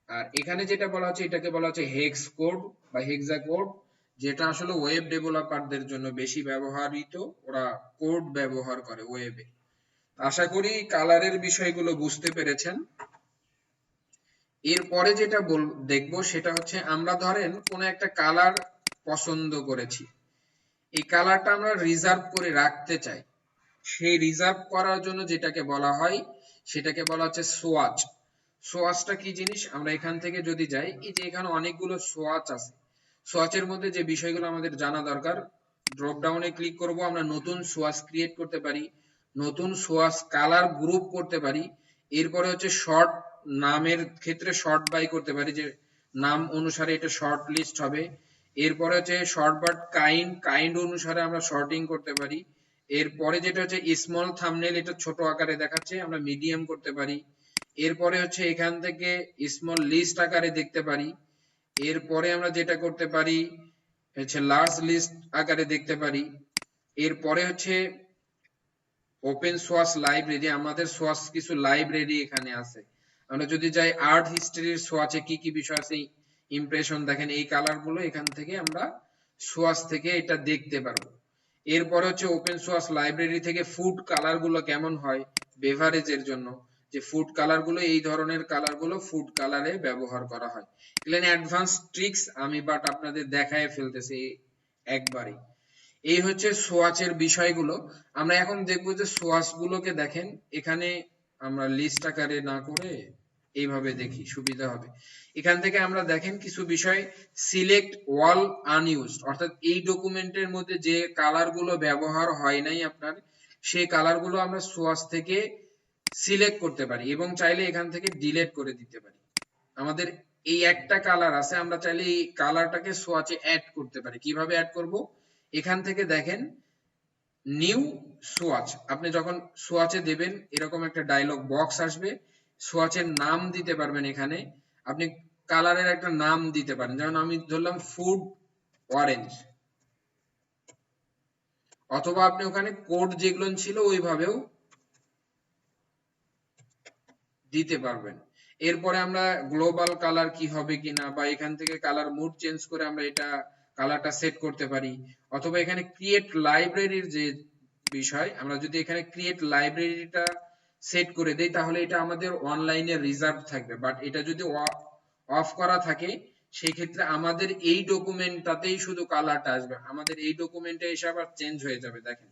আর এখানে যেটা বলা হচ্ছে, এটাকে বলা হচ্ছে হেক্স কোড বা হেক্সা কোড, যেটা আসলে ওয়েব ডেভেলপারদের জন্য বেশি ব্যবহৃত। ওরা কোড ব্যবহার করে ওয়েবে। আশা করি কালারের বিষয়গুলো বুঝতে পেরেছেন। এরপরে যেটা দেখবো সেটা হচ্ছে, আমরা ধরেন কোন একটা কালার পছন্দ করেছি, এই কালারটা আমরা রিজার্ভ করে রাখতে চাই। সেই রিজার্ভ করার জন্য যেটাকে বলা হয়, সেটাকে বলা হচ্ছে সোয়াচ। সোয়াচটা কি জিনিস আমরা এখান থেকে যদি যাই, এই যে এখানে অনেকগুলো সোয়াচ আছে, সোয়াচের মধ্যে যে বিষয়গুলো আমাদের জানা দরকার, ড্রপ ডাউনে ক্লিক করব, আমরা নতুন সোয়াচ ক্রিয়েট করতে পারি, নতুন সোয়াচ কালার গ্রুপ করতে পারি। এরপরে হচ্ছে শর্ট, নামের ক্ষেত্রে শর্ট বাই করতে পারি, যে নাম অনুসারে এটা শর্ট লিস্ট হবে। এরপরে হচ্ছে শর্ট বাট কাইন্ড, কাইন্ড অনুসারে আমরা শর্টিং করতে পারি। এরপরে যেটা হচ্ছে স্মল থাম্বনেল, এটা ছোট আকারে দেখাচ্ছে, আমরা মিডিয়াম করতে পারি। এরপরে হচ্ছে এখান থেকে স্মল লিস্ট আকারে দেখতে পারি। এরপরে আমরা যেটা করতে পারি হচ্ছে লার্জ লিস্ট আকারে দেখতে পারি। এরপরে হচ্ছে ওপেন সোর্স লাইব্রেরি, আমাদের সোর্স কিছু লাইব্রেরি এখানে আছে। আমরা যদি যাই আর্ট হিস্ট্রির সোর্সে কি কি বিষয় আছে, ইমপ্রেশন দেখেন, এই কালার গুলো এখান থেকে আমরা সোর্স থেকে এটা দেখতে পারবো। এরপরে হচ্ছে ওপেন সোর্স লাইব্রেরি থেকে ফুড কালার গুলো কেমন হয় বেভারেজের জন্য, যে ফুড কালার গুলো, এই ধরনের কালার গুলো ফুড কালারে ব্যবহার করা হয়। এগুলো অ্যাডভান্স ট্রিক্স আমি বাট আপনাদের দেখায় ফেলতেছি একবারে। এই হচ্ছে সোয়াচের বিষয়গুলো। আমরা এখন দেখবো যে সোয়াচ গুলোকে দেখেন, এখানে আমরা লিস্ট আকারে না করে এইভাবে দেখি, সুবিধা হবে। এখান থেকে আমরা দেখেন কিছু বিষয়, সিলেক্ট ওয়াল আনইউজড, অর্থাৎ এই ডকুমেন্টের মধ্যে যে কালার গুলো ব্যবহার হয় নাই আপনার, সেই কালার গুলো আমরা সোয়াচ থেকে সিলেক্ট করতে পারি এবং চাইলে এখান থেকে ডিলিট করে দিতে পারি। আমাদের এই একটা কালার আছে, আমরা চাইলে এই কালারটাকে সোয়াচে অ্যাড করতে পারি। কিভাবে অ্যাড করব? এখান থেকে দেখেন নিউ সোয়াচ, আপনি যখন সোয়াচে দেবেন এরকম একটা ডায়লগ বক্স আসবে, সোয়াচের নাম দিতে পারবেন। এখানে আপনি কালারের একটা নাম দিতে পারেন, যেমন আমি ধরলাম ফুড অরেঞ্জ, অথবা আপনি ওখানে কোড যেগুলো ছিল ওইভাবেও দিতে পারবেন। এরপরে আমরা গ্লোবাল কালার কি হবে কিনা, বা এখান থেকে কালার মুড চেঞ্জ করে আমরা এটা কালারটা সেট করতে পারি। অথবা এখানে ক্রিয়েট লাইব্রেরির যে বিষয়, আমরা যদি এখানে ক্রিয়েট লাইব্রেরিটা সেট করে দেই, তাহলে এটা আমাদের অনলাইনে রিজার্ভ থাকবে। বাট এটা যদি অফ করা থাকে, সেই ক্ষেত্রে আমাদের এই ডকুমেন্টটাতেই শুধু কালারটা আসবে, আমাদের এই ডকুমেন্টে এসে আবার চেঞ্জ হয়ে যাবে। দেখেন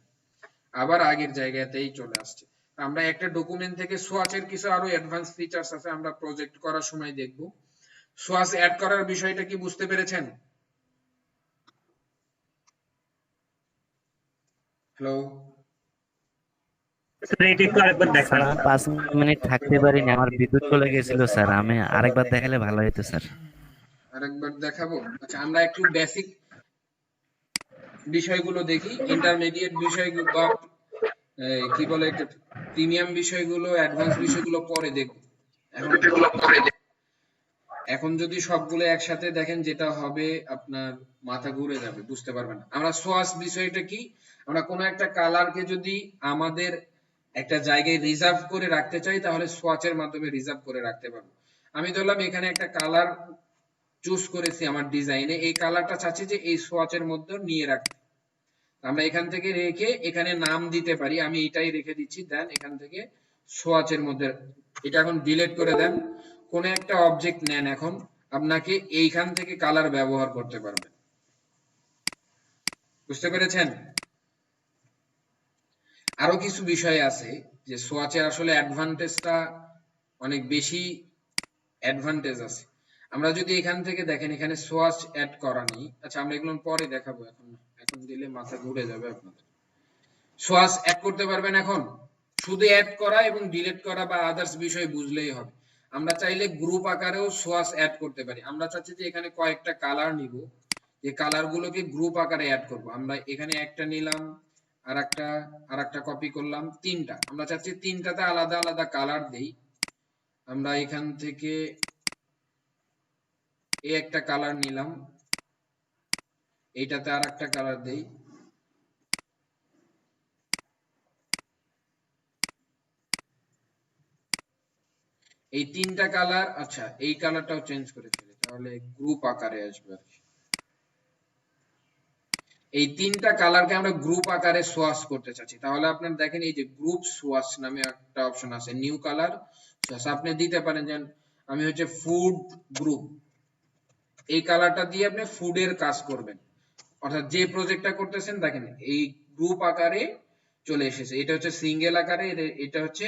আবার আগের জায়গাতেই চলে আসছে। আমরা একটা ডকুমেন্ট থেকে সোয়াচের কিছু আরো অ্যাডভান্স ফিচার্স আছে, আমরা প্রজেক্ট করার সময় দেখব। সোয়াচ অ্যাড করার বিষয়টা কি বুঝতে পেরেছেন? হ্যালো স্যার এটা একটু আরেকবার স্যার দেখান। আমি 5 মিনিট থাকতে পারিনি, আমার বিদ্যুৎ চলে গেছিল স্যার, আমি আরেকবার দেখালে ভালো হতো স্যার। আরেকবার দেখাবো? আচ্ছা আমরা একটু বেসিক বিষয়গুলো দেখি, ইন্টারমিডিয়েট বিষয়গুলো বা কি বলে প্রিমিয়াম বিষয়গুলো, অ্যাডভান্স বিষয়গুলো পরে দেখব। এখন যদি সবগুলো একসাথে দেখেন যেটা হবে আপনার মাথা ঘুরে যাবে, বুঝতে পারবেন না। আমরা সোয়াচ বিষয়টা কি, আমরা কোনো একটা কালারকে যদি আমাদের একটা জায়গায় রিজার্ভ করে রাখতে চাই তাহলে সোয়াচের মাধ্যমে রিজার্ভ করে রাখতে পারবো। আমি ধরলাম এখানে একটা কালার চুজ করেছি আমার ডিজাইনে, এই কালারটা চাচ্ছি যে এই সোয়াচের মধ্যে নিয়ে রাখতে। আমরা এখান থেকে রেখে এখানে নাম দিতে পারি, আমি এটাই রেখে দিচ্ছি, দেন এখান থেকে সোয়াচের মধ্যে এটা এখন ডিলিট করে দেন। কোন একটা অবজেক্ট নেন, এখন আপনাকে এইখান থেকে কালার ব্যবহার করতে পারবেন। বুঝতে পেরেছেন? আরো কিছু বিষয় আছে যে সোয়াচের আসলে অ্যাডভান্টেজটা অনেক বেশি অ্যাডভান্টেজ আছে। আমরা যদি এখান থেকে দেখেন এখানে সোয়াচ অ্যাড করা নেই, আচ্ছা আমরা এগুলো পরে দেখাবো, এখন এখন দিলে মাথা ঘুরে যাবে আপনাদের। সোয়াচ অ্যাড করতে পারবেন এখন, শুধু অ্যাড করা এবং ডিলিট করা বা আদার্স বিষয় বুঝলেই হবে। আমরা চাইলে গ্রুপ আকারেও সোয়াচ অ্যাড করতে পারি। আমরা চাচ্ছি যে এখানে কয়েকটা কালার নিব, এই কালার গুলোকে গ্রুপ আকারে অ্যাড করব। আমরা এখানে একটা নিলাম, আর একটা কপি করলাম, তিনটা। আমরা চাচ্ছি তিনটাতে আলাদা আলাদা কালার দেই। আমরা এখান থেকে এই একটা কালার নিলাম, এইটাতে আর একটা কালার দেই, এই তিনটা কালার। আচ্ছা এই কালারটাও চেঞ্জ করে ফেলি, তাহলে গ্রুপ আকারে আসবে আর কি। এই তিনটা কালারকে আমরা গ্রুপ আকারে সোয়াচ করতে চাচ্ছি, তাহলে আপনার দেখেন এই যে গ্রুপ সোয়াচ নামে একটা অপশন আছে, নিউ কালার সোয়াচ। আপনি দিতে পারেন যে আমি হচ্ছে ফুড গ্রুপ, এই কালারটা দিয়ে আপনি ফুডের কাজ করবেন। অর্থাৎ যে প্রজেক্টটা করতেছেন দেখেন এই গ্রুপ আকারে চলে এসেছে, এটা হচ্ছে সিঙ্গেল আকারে, এটা হচ্ছে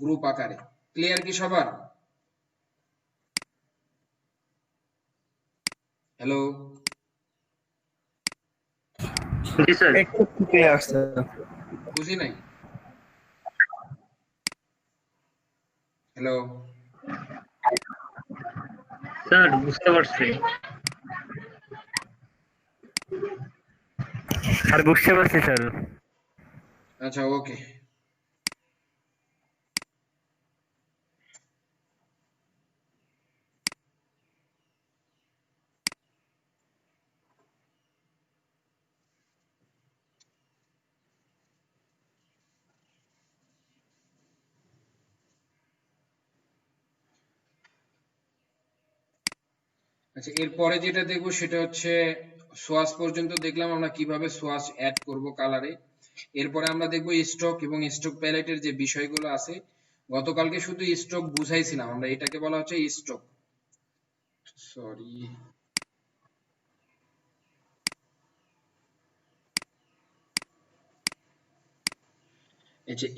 গ্রুপ আকারে। ক্লিয়ার কি সবার? হ্যালো জি স্যার। একটু ক্লিয়ার স্যার। বুঝি নাই। হ্যালো স্যার বুঝতে পারছি। স্যার বুঝতে পারছি স্যার। আচ্ছা ওকে। আচ্ছা এরপরে যেটা দেখবো সেটা হচ্ছে সোয়াচ পর্যন্ত দেখলাম আমরা কিভাবে সোয়াচ অ্যাড করব কালারে। এরপরে আমরা দেখবো স্ট্রোক এবং স্ট্রোক প্যালেটের যে বিষয়গুলো আছে। গতকালকে শুধু স্ট্রোক বুঝাইছিলাম, আমরা এটাকে বলা হচ্ছে স্ট্রোক। সরি,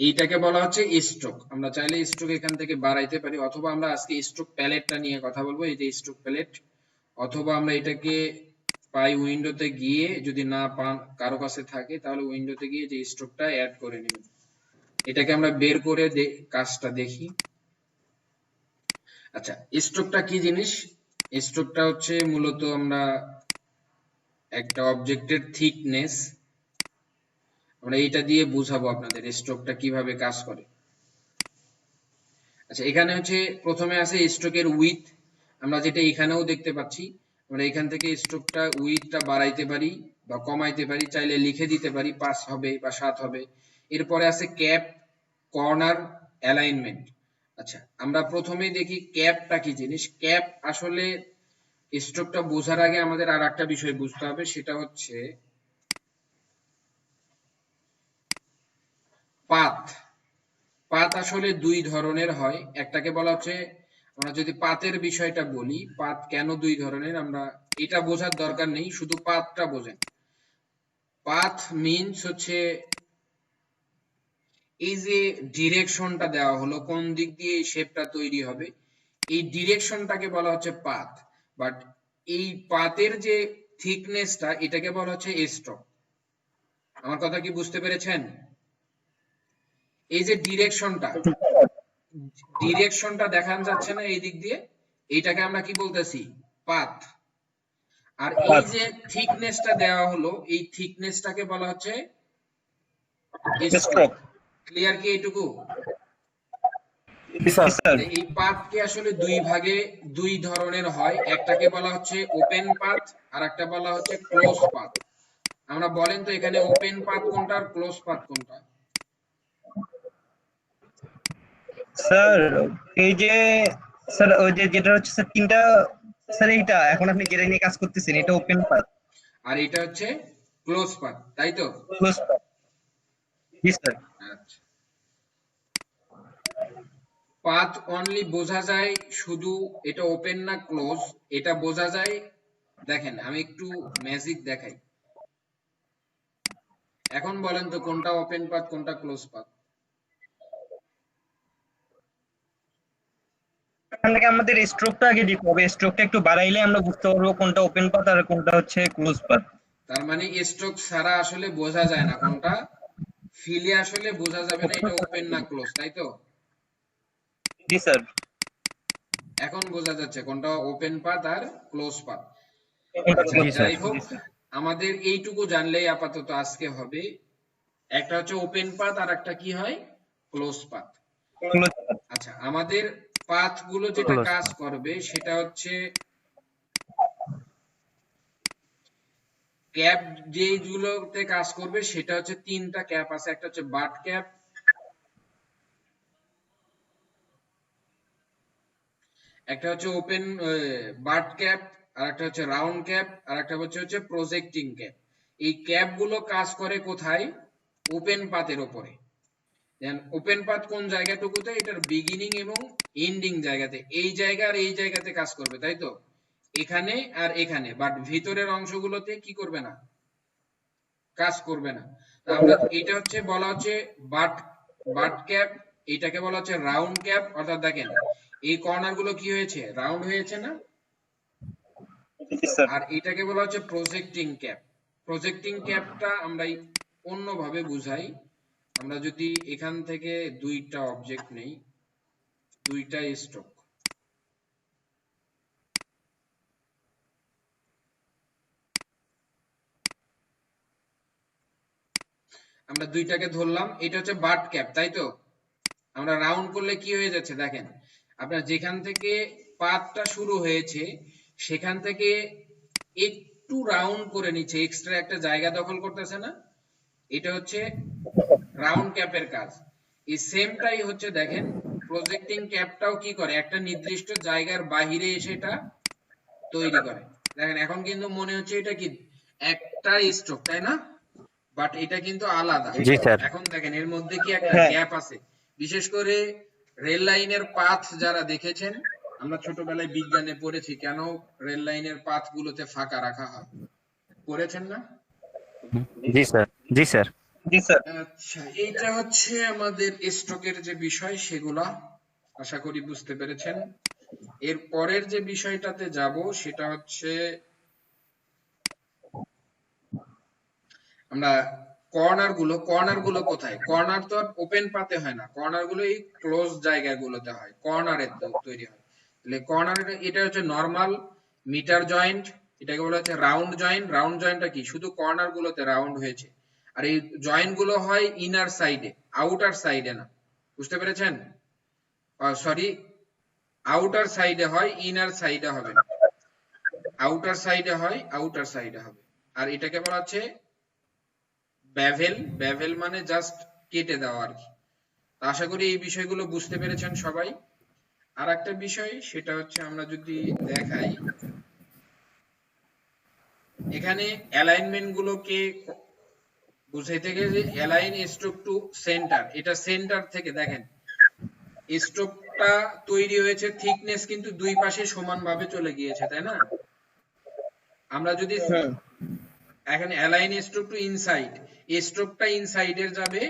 এইটাকে বলা হচ্ছে স্ট্রোক। আমরা চাইলে স্ট্রোক এখান থেকে বাড়াইতে পারি, অথবা আমরা আজকে স্ট্রোক প্যালেটটা নিয়ে কথা বলবো, এই যে স্ট্রোক প্যালেট। অথবা আমরা এটাকে পাই উইন্ডোতে গিয়ে, যদি না পান কারো কাছে থাকে তাহলে উইন্ডোতে গিয়ে যে স্ট্রোকটা অ্যাড করে নেবেন। এটাকে আমরা বের করে কাজটা দেখি। আচ্ছা স্ট্রোকটা কি জিনিস? স্ট্রোকটা হচ্ছে মূলত আমরা একটা অবজেক্টের থিকনেস, আমরা এটা দিয়ে বুঝাবো আপনাদের স্ট্রোকটা কিভাবে কাজ করে। আচ্ছা এখানে হচ্ছে প্রথমে আছে স্ট্রোকের উইথ, আমরা যেটা এখানেও দেখতে পাচ্ছি। আমরা এখান থেকে স্ট্রোকটা উইথটা বাড়াইতে পারি বা কমাইতে পারি, চাইলে লিখে দিতে পারি 5 হবে বা 7 হবে। এরপরে আছে ক্যাপ, কর্নার, অ্যালাইনমেন্ট। আচ্ছা আমরা প্রথমেই দেখি ক্যাপটা কি জিনিস। ক্যাপ আসলে স্ট্রোকটা বোঝার আগে আমাদের আর একটা বিষয় বুঝতে হবে, সেটা হচ্ছে পাথ। পাথ আসলে দুই ধরনের হয়, একটাকে বলা হচ্ছে আমরা যদি পাতের বিষয়টা বলি, পাত কেন দুই ধরনের, আমরা এটা বোঝার দরকার নেই, শুধু পাতটা বোঝেন। পাথ মিনস হচ্ছে এই যে ডিরেকশনটা দেওয়া হলো, কোন দিক দিয়ে এই শেপটা তৈরি হবে, এই ডিরেকশনটাকে বলা হচ্ছে পাথ। বাট এই পাতের যে থিকনেসটা, এটাকে বলা হচ্ছে স্ট্রোক। আমার কথা কি বুঝতে পেরেছেন? এই যে ডিরেকশনটা দেখান যাচ্ছে না এই দিক দিয়ে, এইটাকে আমরা কি বলতেছি? পাথ। আর এই যে থিকনেসটা দেওয়া হলো, এই থিকনেসটাকে বলা হচ্ছে স্ট্রোক। ক্লিয়ার কি এইটুকু? এই পাথকে আসলে দুই ধরনের হয়, একটাকে বলা হচ্ছে ওপেন পাথ আর একটা বলা হচ্ছে ক্লোজ পাথ। আমরা বলেন তো এখানে ওপেন পাথ কোনটা আর ক্লোজ পাথ কোনটা? স্যার এই যে স্যার ওই যে যেটা হচ্ছে স্যার তিনটা, স্যার এইটা এখন আপনি যেটা নিয়ে কাজ করতেছেন এটা ওপেন পাথ, আর এটা হচ্ছে ক্লোজ পাথ, তাই তো? Close path. জি স্যার। আচ্ছা, পাথ অনলি বোঝা যায় শুধু এটা ওপেন না ক্লোজ, এটা বোঝা যায়। দেখেন আমি একটু ম্যাজিক দেখাই। এখন বলেন তো কোনটা ওপেন পাথ কোনটা ক্লোজ পাথ? এখান থেকে আমাদের স্ট্রোকটা আগে দিতে হবে, স্ট্রোকটা একটু বাড়াইলে আমরা বুঝতে পারবো কোনটা ওপেন পাথ আর কোনটা হচ্ছে ক্লোজ পাথ। তার মানে স্ট্রোক ছাড়া আসলে বোঝা যায় না কোনটা, ফিলে আসলে বোঝা যাবে না এটা ওপেন না ক্লোজ, তাই তো? জি স্যার। এখন বোঝা যাচ্ছে কোনটা ওপেন পাথ আর ক্লোজ পাথ। কোনটা আচ্ছা, জি close স্যার। যাই হোক, আমাদের এইটুকু জানলেই আপাতত আজকে হবে। একটা হচ্ছে ওপেন পাথ আর একটা কি হয়? Close path. path, close path। আচ্ছা, আমাদের পাথ গুলো যেটা ক্লোজ কাজ পাথ। করবে সেটা হচ্ছে ক্যাপ, যেগুলোতে কাজ করবে সেটা হচ্ছে তিনটা ক্যাপ আছে, একটা হচ্ছে বাট ক্যাপ, একটা হচ্ছে ওপেন বাট ক্যাপ, আর একটা হচ্ছে রাউন্ড ক্যাপ, আর একটা হচ্ছে প্রজেক্টিং ক্যাপ। এই ক্যাপ গুলো কাজ করে কোথায়? ওপেন পাতের উপরে। দেন ওপেন পাথ কোন জায়গাটুকুতে? এটার বিগিনিং এবং এন্ডিং জায়গাতে, এই জায়গা আর এই জায়গাতে কাজ করবে, তাই তো? এখানে আর এখানে, বাট ভিতরের অংশগুলোতে কি করবে না? কাজ করবে না। তা আমরা এটা হচ্ছে বলা হচ্ছে বাট বাট ক্যাপ, এটাকে বলা হচ্ছে রাউন্ড ক্যাপ। অর্থাৎ দেখেন এই কর্নার গুলো কি হয়েছে? রাউন্ড হয়েছে না? জি স্যার। আর এটাকে বলা হচ্ছে প্রজেক্টিং ক্যাপ। প্রজেক্টিং ক্যাপটা আমরা অন্যভাবে বুঝাই। আমরা যদি এখান থেকে দুইটা অবজেক্ট নেই, দুইটা স্ট্রোক, আমরা দুইটাকে ধরলাম, এটা হচ্ছে বাট ক্যাপ, তাই তো? আমরা রাউন্ড করলে কি হয়ে যাচ্ছে দেখেন, আপনার যেখান থেকে পাথটা শুরু হয়েছে সেখান থেকে একটু রাউন্ড করে নিচ্ছে, এক্সট্রা একটা জায়গা দখল করতেছে না? এটা হচ্ছে রাউন্ড ক্যাপের কাজ। এই সেমটাই হচ্ছে দেখেন প্রজেক্টিং ক্যাপটাও কি করে, একটা নির্দিষ্ট জায়গার বাহিরে এসে এটা তৈরি করে। দেখেন এখন কিন্তু মনে হচ্ছে এটা কি একটা স্ট্রোক, তাই না? বাট এটা কিন্তু আলাদা। জি স্যার। এখন দেখেন এর মধ্যে কি একটা হ্যাঁ। গ্যাপ আছে। বিশেষ করে রেল লাইনের পাথ যারা দেখেছেন, আমরা ছোটবেলায় বিজ্ঞানে পড়েছি কেন রেল লাইনের পাথ গুলোতে ফাঁকা রাখা হয়, পড়েছেন না? জি স্যার। জি স্যার। জি স্যার। আচ্ছা, এইটা হচ্ছে আমাদের স্ট্রোকের যে বিষয় সেগুলা, আশা করি বুঝতে পেরেছেন। এর পরের যে বিষয়টাতে যাব সেটা হচ্ছে আমরা কর্নার গুলো কোথায়? কর্নার তো ওপেন পাতে হয় না, কর্নার গুলো এই ক্লোজ জায়গাগুলোতে হয়, কর্নারে তৈরি হয়। তাহলে কর্নার, এটা হচ্ছে নরমাল মিটার জয়েন্ট, এটাকে বলা হচ্ছে রাউন্ড জয়েন্ট। রাউন্ড জয়েন্টটা কি? শুধু কর্নার গুলোতে রাউন্ড হয়েছে। আর এই জয়েন্ট গুলো হয় ইনার সাইডে, আউটার সাইডে না। বুঝতে পেরেছেন? সরি, আউটার সাইডে হয়, ইনার সাইডে হবে না। আউটার সাইডে হয়, আউটার সাইডে হবে। আর এটাকে বলা হচ্ছে ব্যাভেল। ব্যাভেল মানে জাস্ট কেটে দেওয়া আর কি। আশা করি এই বিষয়গুলো বুঝতে পেরেছেন সবাই। আর একটা বিষয় সেটা হচ্ছে আমরা যদি দেখাই, এখানে অ্যালাইনমেন্ট গুলোকে বুঝাইতে গেলে অ্যালাইন স্ট্রোক টু সেন্টার, এটা সেন্টার থেকে দেখেন স্ট্রোক স্ট্রোকটা তৈরি হয়েছে, থিকনেস কিন্তু দুই পাশে সমানভাবে চলে গিয়েছে, তাই না? আমরা যদি হুম এখানে অ্যালাইন স্ট্রোক টু ইনসাইড, এই স্ট্রোকটা ইনসাইডের যাবে,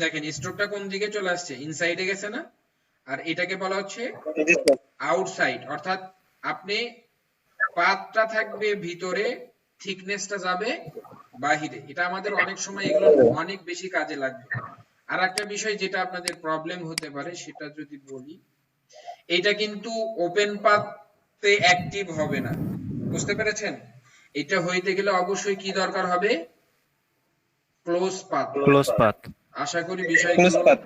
দেখেন স্ট্রোকটা কোন দিকে চলে আসছে, ইনসাইডে গেছে না? আর এটাকে বলা হচ্ছে জি স্যার আউটসাইড, অর্থাৎ আপনি পাতটা থাকবে ভিতরে, থিকনেসটা যাবে বাহিরে। এটা আমাদের অনেক সময় এগুলো অনেক বেশি কাজে লাগবে। আর একটা বিষয় যেটা আপনাদের প্রবলেম হতে পারে সেটা যদি বলি, এটা কিন্তু ওপেন পাথে অ্যাক্টিভ হবে না, বুঝতে পেরেছেন? এটা হইতে গেলে অবশ্যই কি দরকার হবে, ক্লোজ পাথ। Close path. আশা করি ক্লোজ বিষয়গুলো পাথ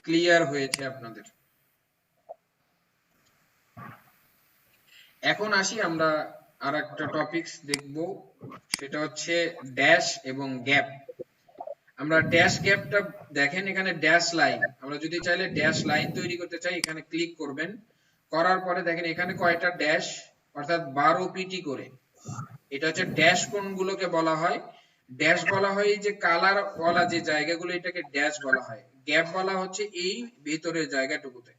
ক্লিয়ার হয়েছে আপনাদের। এখন আসি আমরা আর একটা টপিকস দেখব, সেটা হচ্ছে ড্যাশ এবং গ্যাপ। আমরা ড্যাশ গ্যাপটা দেখেন, এখানে ড্যাশ লাইন, আমরা যদি চাইলে ড্যাশ লাইন তৈরি করতে চাই, এখানে ক্লিক করবেন, করার পরে দেখেন এখানে কয়টা ড্যাশ, অর্থাৎ 12 পিটি করে। এটা হচ্ছে ড্যাশ কোনগুলোকে বলা হয়, ড্যাশ বলা হয় এই যে কালার ওয়ালা যে জায়গাগুলো, এটাকে ড্যাশ বলা হয়। গ্যাপ বলা হচ্ছে এই ভেতরের জায়গাটুকুতে।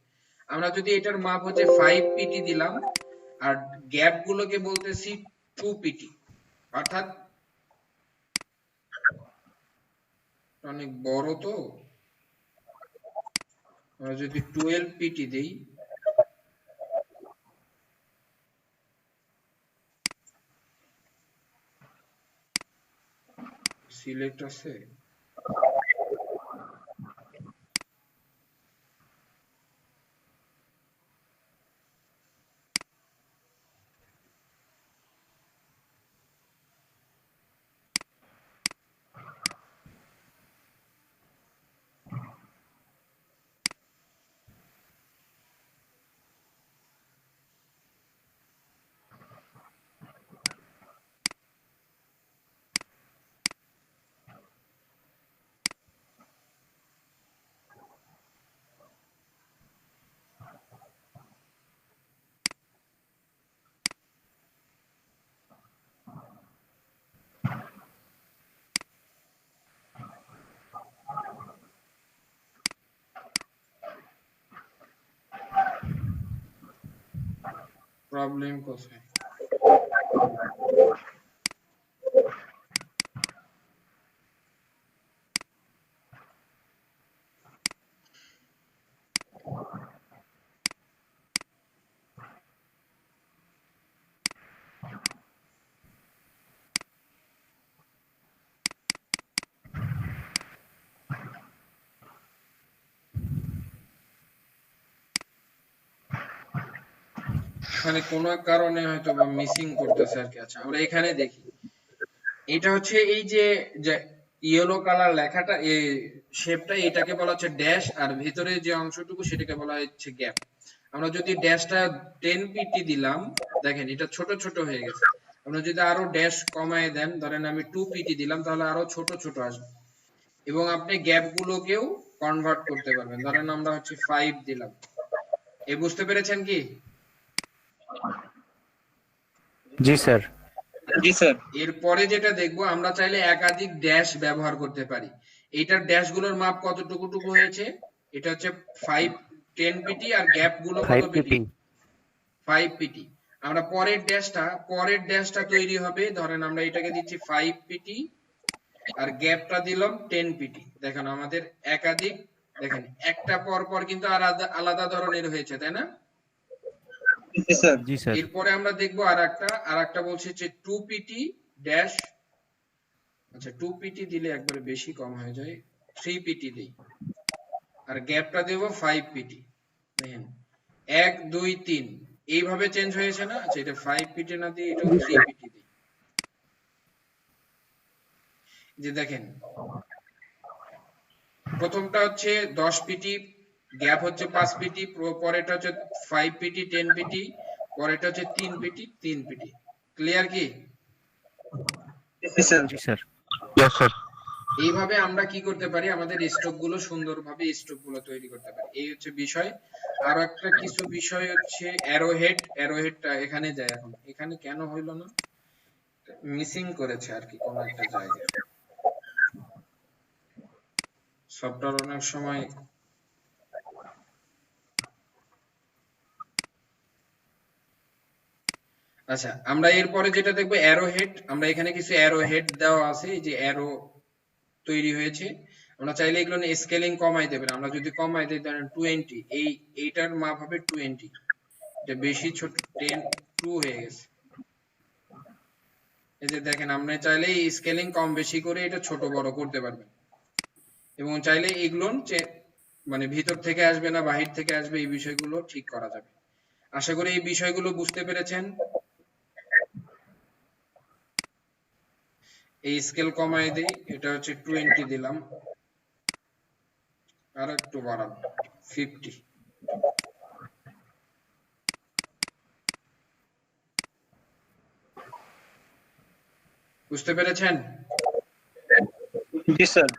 আমরা যদি এটার মাপ হচ্ছে 5 পিটি দিলাম, আর গ্যাপ গুলোকে বলতেছি 2 পিটি, অর্থাৎ অনেক বড় তো, আমরা যদি 12 পিটি দেই, সিলেক্ট আছে, প্রবলেম কোথায়? এখানে কোনো এক কারণে হয়তো বা মিসিং করতেছে আর কি। আচ্ছা আমরা এখানে দেখি, এটা হচ্ছে এই যে ইয়েলো কালার লেখাটা, এই শেপটা, এটাকে বলা হচ্ছে ড্যাশ, আর ভিতরে যে অংশটুকু সেটাকে বলা হচ্ছে গ্যাপ। আমরা যদি ড্যাশটা 10 পিটি দিলাম, দেখেন এটা ছোট ছোট হয়ে গেছে। আমরা যদি আরো ড্যাশ কমায় দেন, ধরেন আমি 2 পিটি দিলাম, তাহলে আরো ছোট ছোট আসবে। এবং আপনি গ্যাপ গুলোকেও কনভার্ট করতে পারবেন, ধরেন আমরা হচ্ছে 5 দিলাম। এ বুঝতে পেরেছেন কি? জি স্যার। জি স্যার এরপরে যেটা দেখবো, আমরা চাইলে একাধিক ড্যাশ ব্যবহার করতে পারি। এইটার ড্যাশ গুলোর মাপ কতটুকু হয়েছে, এটা হচ্ছে 5 10 পিটি, আর গ্যাপ গুলো কত 5 পিটি, পিটি। 5 পিটি। আমরা পরের ড্যাশটা তৈরি হবে, ধরেন আমরা এটাকে দিচ্ছি 5 পিটি, আর গ্যাপটা দিলাম 10 পিটি। দেখেন আমাদের একাধিক, দেখেন একটা পর পর কিন্তু আলাদা আলাদা ধরনের হয়েছে, তাই না? জি স্যার জি স্যার। এরপরে আমরা দেখবো আরেকটা বলছে যে 2 পিটি ড্যাশ, আচ্ছা 2 পিটি দিলে একবারে বেশি কম হয়ে যায়, 3 পিটি দেই, আর গ্যাপটা দেব 5 পিটি। দেখেন 1 2 3 এইভাবে চেঞ্জ হয়েছে না? আচ্ছা এটা 5 পিটি না দিয়ে এটাও 3 পিটি দিই। যে দেখেন প্রথমটা হচ্ছে 10 পিটি, গ্যাপ হচ্ছে 5 পিটি, পরেরটা হচ্ছে 5 পিটি 10 পিটি, পরেরটা হচ্ছে 3 পিটি 3 পিটি। ক্লিয়ার কি? জি স্যার জি স্যার। Yes, sir. এইভাবে আমরা কি করতে পারি, আমাদের স্ট্রোক গুলো সুন্দরভাবে স্ট্রোক গুলো তৈরি করতে পারি। এই হচ্ছে বিষয়। আরো একটা কিছু বিষয় হচ্ছে অ্যারোহেডটা এখানে যায়, এখন এখানে কেন হইলো না, মিসিং করেছে আর কি কোন একটা জায়গায়। সফটওয়্যার অনেক সময় আচ্ছা, আমরা এরপরে যেটা দেখবো অ্যারো হেড। আমরা এখানে কিছু অ্যারো হেড দেওয়া আছে, এই যে অ্যারো তৈরি হয়েছে। আমরা চাইলে এগুলো স্কেলিং কমাই দেবেন। আমরা যদি কমাই দিই ধরেন 20, এইটার মাপ হবে 20, এটা বেশি ছোট 10 2 হয়ে গেছে। এই যে দেখেন, আপনি চাইলে স্কেলিং কম বেশি করে এটা ছোট বড় করতে পারবেন, এবং চাইলে এগুলো মানে ভিতর থেকে আসবে না বাহির থেকে আসবে এই বিষয়গুলো ঠিক করা যাবে। আশা করি এই বিষয়গুলো বুঝতে পেরেছেন। এই স্কেল কমাই দিই, এটা হচ্ছে 20 দিলাম, আর একটু বাড়ান 50। বুঝতে পেরেছেন? জি স্যার।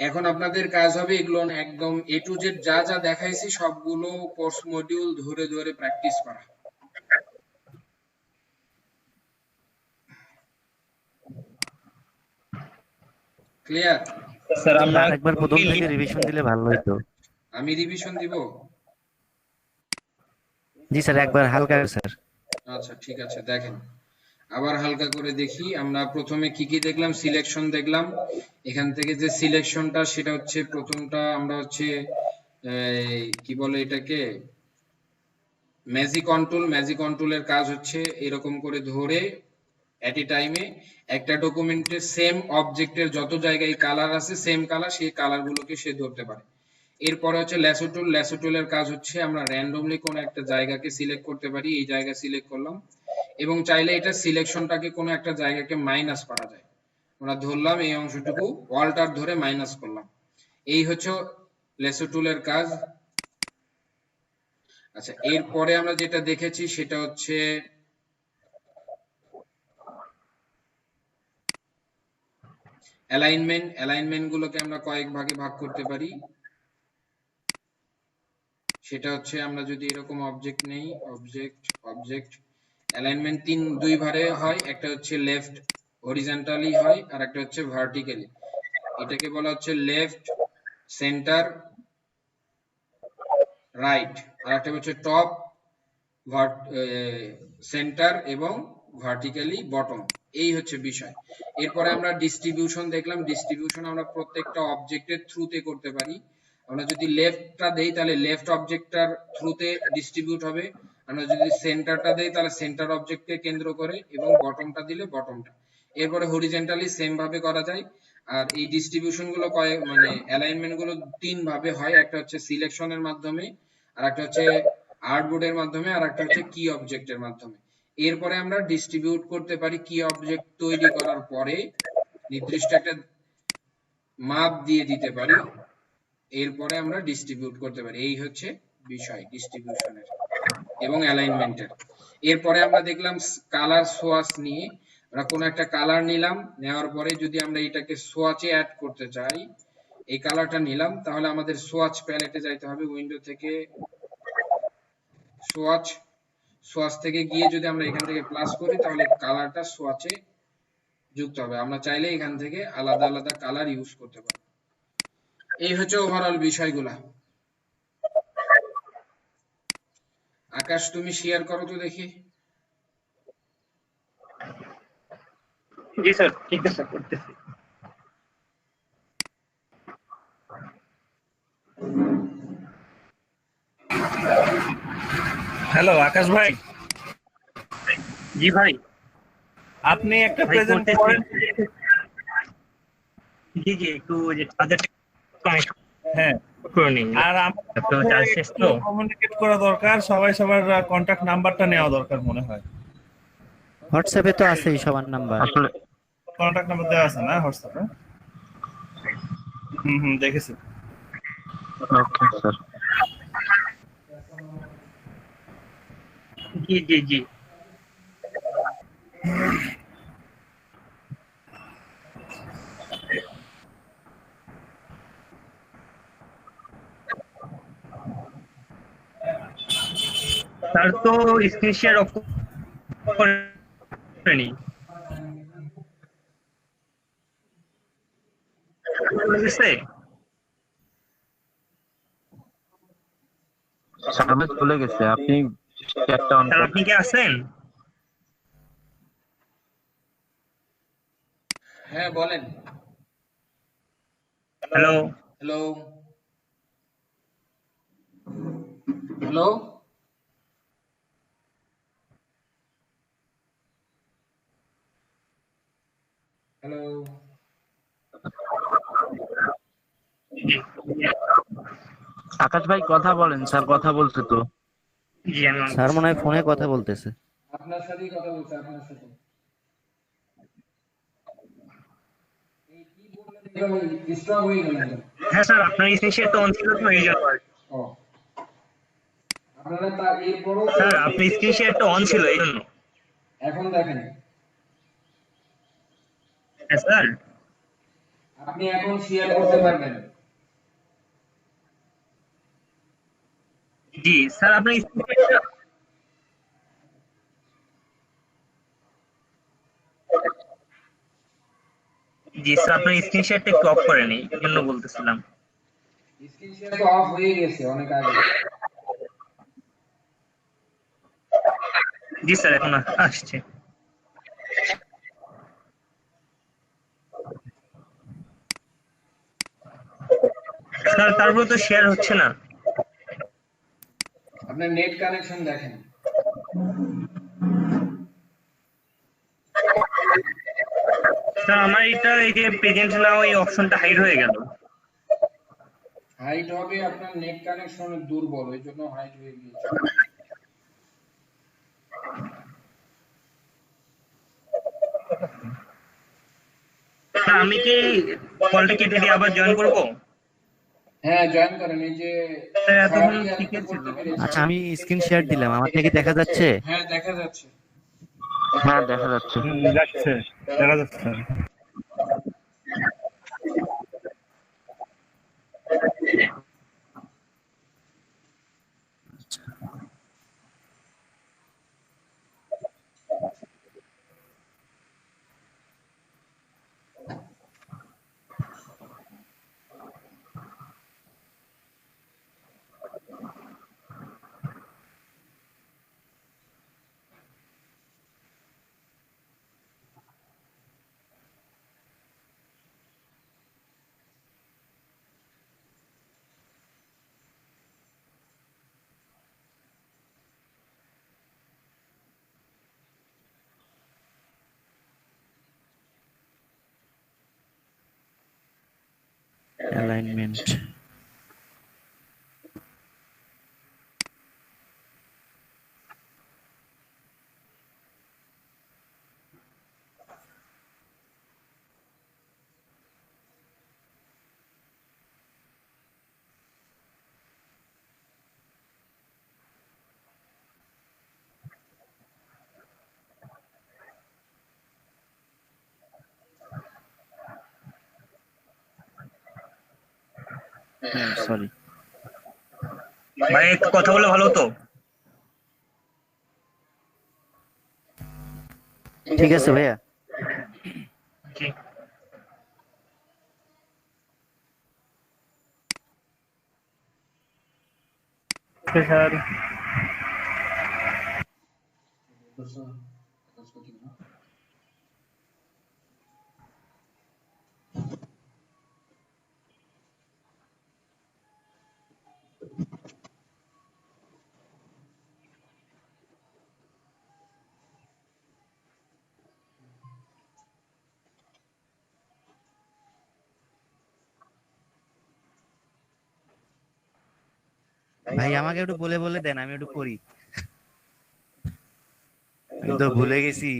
এখন আপনাদের কাজ হবে এগুলো একদম এ টু জেড যা যা দেখাইছি সবগুলো কোর্স মডিউল ধরে ধরে প্র্যাকটিস করা। ক্লিয়ার? স্যার আমরা আরেকবার প্রথম থেকে রিভিশন দিলে ভালো হতো। আমি রিভিশন দিব? জি স্যার, একবার হালকা স্যার। আচ্ছা ঠিক আছে, দেখেন আবার হালকা করে দেখি। আমরা প্রথমে কি কি দেখলাম? সিলেকশন দেখলাম। এখান থেকে যে সিলেকশনটা সেটা হচ্ছে প্রথমটা আমরা হচ্ছে কি বলে এটাকে, ম্যাজিক কন্ট্রোল। ম্যাজিক কন্ট্রোলের কাজ হচ্ছে এরকম করে ধরে এট এ টাইমে একটা ডকুমেন্টের সেম অবজেক্টের যত জায়গায় কালার আছে সেম কালার, সেই কালারগুলোকে সে ধরতে পারে। এরপরে হচ্ছে ল্যাসো টুল। ল্যাসো টুলের কাজ হচ্ছে আমরা র্যান্ডমলি কোনো একটা জায়গাকে সিলেক্ট করতে পারি। এই জায়গা সিলেক্ট করলাম, এবং চাইলে এটা সিলেকশনটাকে কোনো একটা জায়গাকে মাইনাস করা যায়। আমরা ধরলাম এই অংশটুকু, অল্টার ধরে মাইনাস করলাম। এই হচ্ছে ল্যাসো টুলের কাজ। আচ্ছা, এরপরে আমরা যেটা দেখেছি সেটা হচ্ছে অ্যালাইনমেন্ট। অ্যালাইনমেন্ট গুলোকে আমরা কয়েক ভাগে ভাগ করতে পারি। সেটা হচ্ছে আমরা যদি এরকম অবজেক্ট নেই, অবজেক্ট অবজেক্ট, অ্যালাইনমেন্ট দুই ভাগে হয়। একটা হচ্ছে লেফট হরিজন্টালি হয়, আর একটা হচ্ছে ভার্টিক্যালি। এটাকে বলা হচ্ছে লেফট, সেন্টার, রাইট। আর একটা হচ্ছে টপ, সেন্টার এবং ভার্টিক্যালি বটম। এই হচ্ছে বিষয়। এরপরে আমরা ডিস্ট্রিবিউশন দেখলাম। ডিস্ট্রিবিউশন আমরা প্রত্যেকটা অবজেক্টের থ্রুতে করতে পারি। আমরা যদি লেফটটা দেই তাহলে লেফট অবজেক্টটার থ্রুতে ডিস্ট্রিবিউট হবে। আমরা যদি সেন্টারটা দেই তাহলে সেন্টার অবজেক্টকে কেন্দ্র করে, এবং বটমটা দিলে বটমটা। এরপরে হরিজন্টালি সেম ভাবে করা যায়। আর এই ডিস্ট্রিবিউশন গুলো মানে অ্যালাইনমেন্ট গুলো তিন ভাবে হয়। একটা হচ্ছে সিলেকশনের মাধ্যমে, আর একটা হচ্ছে আর্টবোর্ডের মাধ্যমে, আর একটা হচ্ছে কি অবজেক্টের মাধ্যমে। এরপরে আমরা ডিস্ট্রিবিউট করতে পারি কি অবজেক্ট তৈরি করার পরে নির্দিষ্ট একটা মাপ দিয়ে দিতে পারি। এরপরে আমরা ডিস্ট্রিবিউট করতে পারি। এই হচ্ছে বিষয় ডিস্ট্রিবিউশনের এবং অ্যালাইনমেন্টের। এরপরে আমরা দেখলাম কালার সোয়াচ নিয়ে। আমরা কোনো একটা কালার নিলাম, নেওয়ার পরে যদি আমরা এটাকে সোয়াচে অ্যাড করতে চাই, এই কালারটা নিলাম, তাহলে আমাদের সোয়াচ প্যালেটে যাইতে হবে। উইন্ডো থেকে সোয়াচ, সোয়াচ থেকে গিয়ে যদি আমরা এখান থেকে প্লাস করি তাহলে কালারটা সোয়াচে যুক্ত হবে। আমরা চাইলে এখান থেকে আলাদা আলাদা কালার ইউজ করতে পারি। এই হচ্ছে ওভারঅল বিষয়গুলা। আকাশ, তুমি শেয়ার করো তো দেখি। জি স্যার, ঠিক আছে স্যার, করতেছি। হ্যালো আকাশ ভাই, জি ভাই। আপনি একটা ভাই প্রেজেন্ট করতেছি। করেন। জি জি, একটু যে তাদের কানেক্ট হ্যাঁ, করে নিন। আর একটু চার্জ শেষ তো। কমিউনিকেট করা দরকার, সবাই সবার কন্টাক্ট নাম্বারটা নেওয়া দরকার মনে হয়। হোয়াটসঅ্যাপে তো আছেই সবার নাম্বার। আসলে কন্টাক্ট নাম্বার দেওয়া আছে না হোয়াটসঅ্যাপে? হুম, দেখেছি। Okay sir. জি জি জি। স্যার তো স্ক্রিন শেয়ার অফ করেনি। সার্ভিস চলে গেছে, আপনি চ্যাটটা অন স্যার আপনি কি আছেন? হ্যাঁ বলেন। Hello. Hello hello hello. Akash ভাই কথা বলেন, স্যার কথা বলছে তো। জি আমি স্যার মনে হয় ফোনে কথা বলতেছে। আপনার সাথেই কথা বলছে, আপনার সাথে। এই কি বললেন একদম স্ট্রং হয়ে গেলেন তো। হ্যাঁ স্যার, আপনার স্ক্রিন শেয়ার তো অন ছিল তো এই জন্য আর কি। ও, আপনারা তা এরপরও তো স্যার আপনার স্ক্রিন শেয়ার তো অন ছিল এই জন্য। এখন দেখেন, হ্যাঁ স্যার। আপনি এখন শেয়ার করতে পারবেন। জি স্যার, আপনার স্ক্রিন শেয়ারটা জি স্যার, আপনার স্ক্রিন শেয়ারটা একটু অফ করেন এই জন্য বলতেছিলাম। স্ক্রিন শেয়ার তো অফ হয়ে গেছে অনেক আগে। জি স্যার, এখন আসছে। স্যার তারপরে তো শেয়ার হচ্ছে না। আপনার নেট কানেকশন দেখেন। স্যার আমার এটা এই যে প্রেজেন্ট নাও এই অপশনটা হাইড হয়ে গেল। হাইট হবে, আপনার নেট কানেকশন দুর্বল, ওই জন্য হাইট হয়ে গিয়েছে। স্যার আমি কি কলটা কেটে দিয়ে আবার জয়েন করব? হ্যাঁ জয়েন করেন, এই যে স্যার এতক্ষণ সারাদিন ঠিকই এতক্ষণ ছিল। করতে পেরেছি। আচ্ছা, আমি স্ক্রিন শেয়ার দিলাম, আমার থেকে দেখা যাচ্ছে? হ্যাঁ দেখা যাচ্ছে। হ্যাঁ দেখা যাচ্ছে। যাচ্ছে, দেখা যাচ্ছে। অ্যালাইনমেন্ট। হ্যাঁ সরি। ভাই একটু কথা বলে ভালো হতো। ঠিক আছে ভাইয়া। জি স্যার ভাই আমাকে একটু বলে বলে দেন, আমি একটু করি। আমি তো ভুলে গেছি।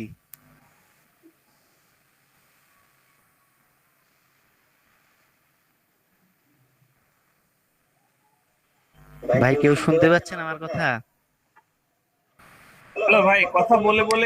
ভাই কেউ শুনতে পাচ্ছেন আমার কথা? হ্যালো ভাই, কথা বলে বলে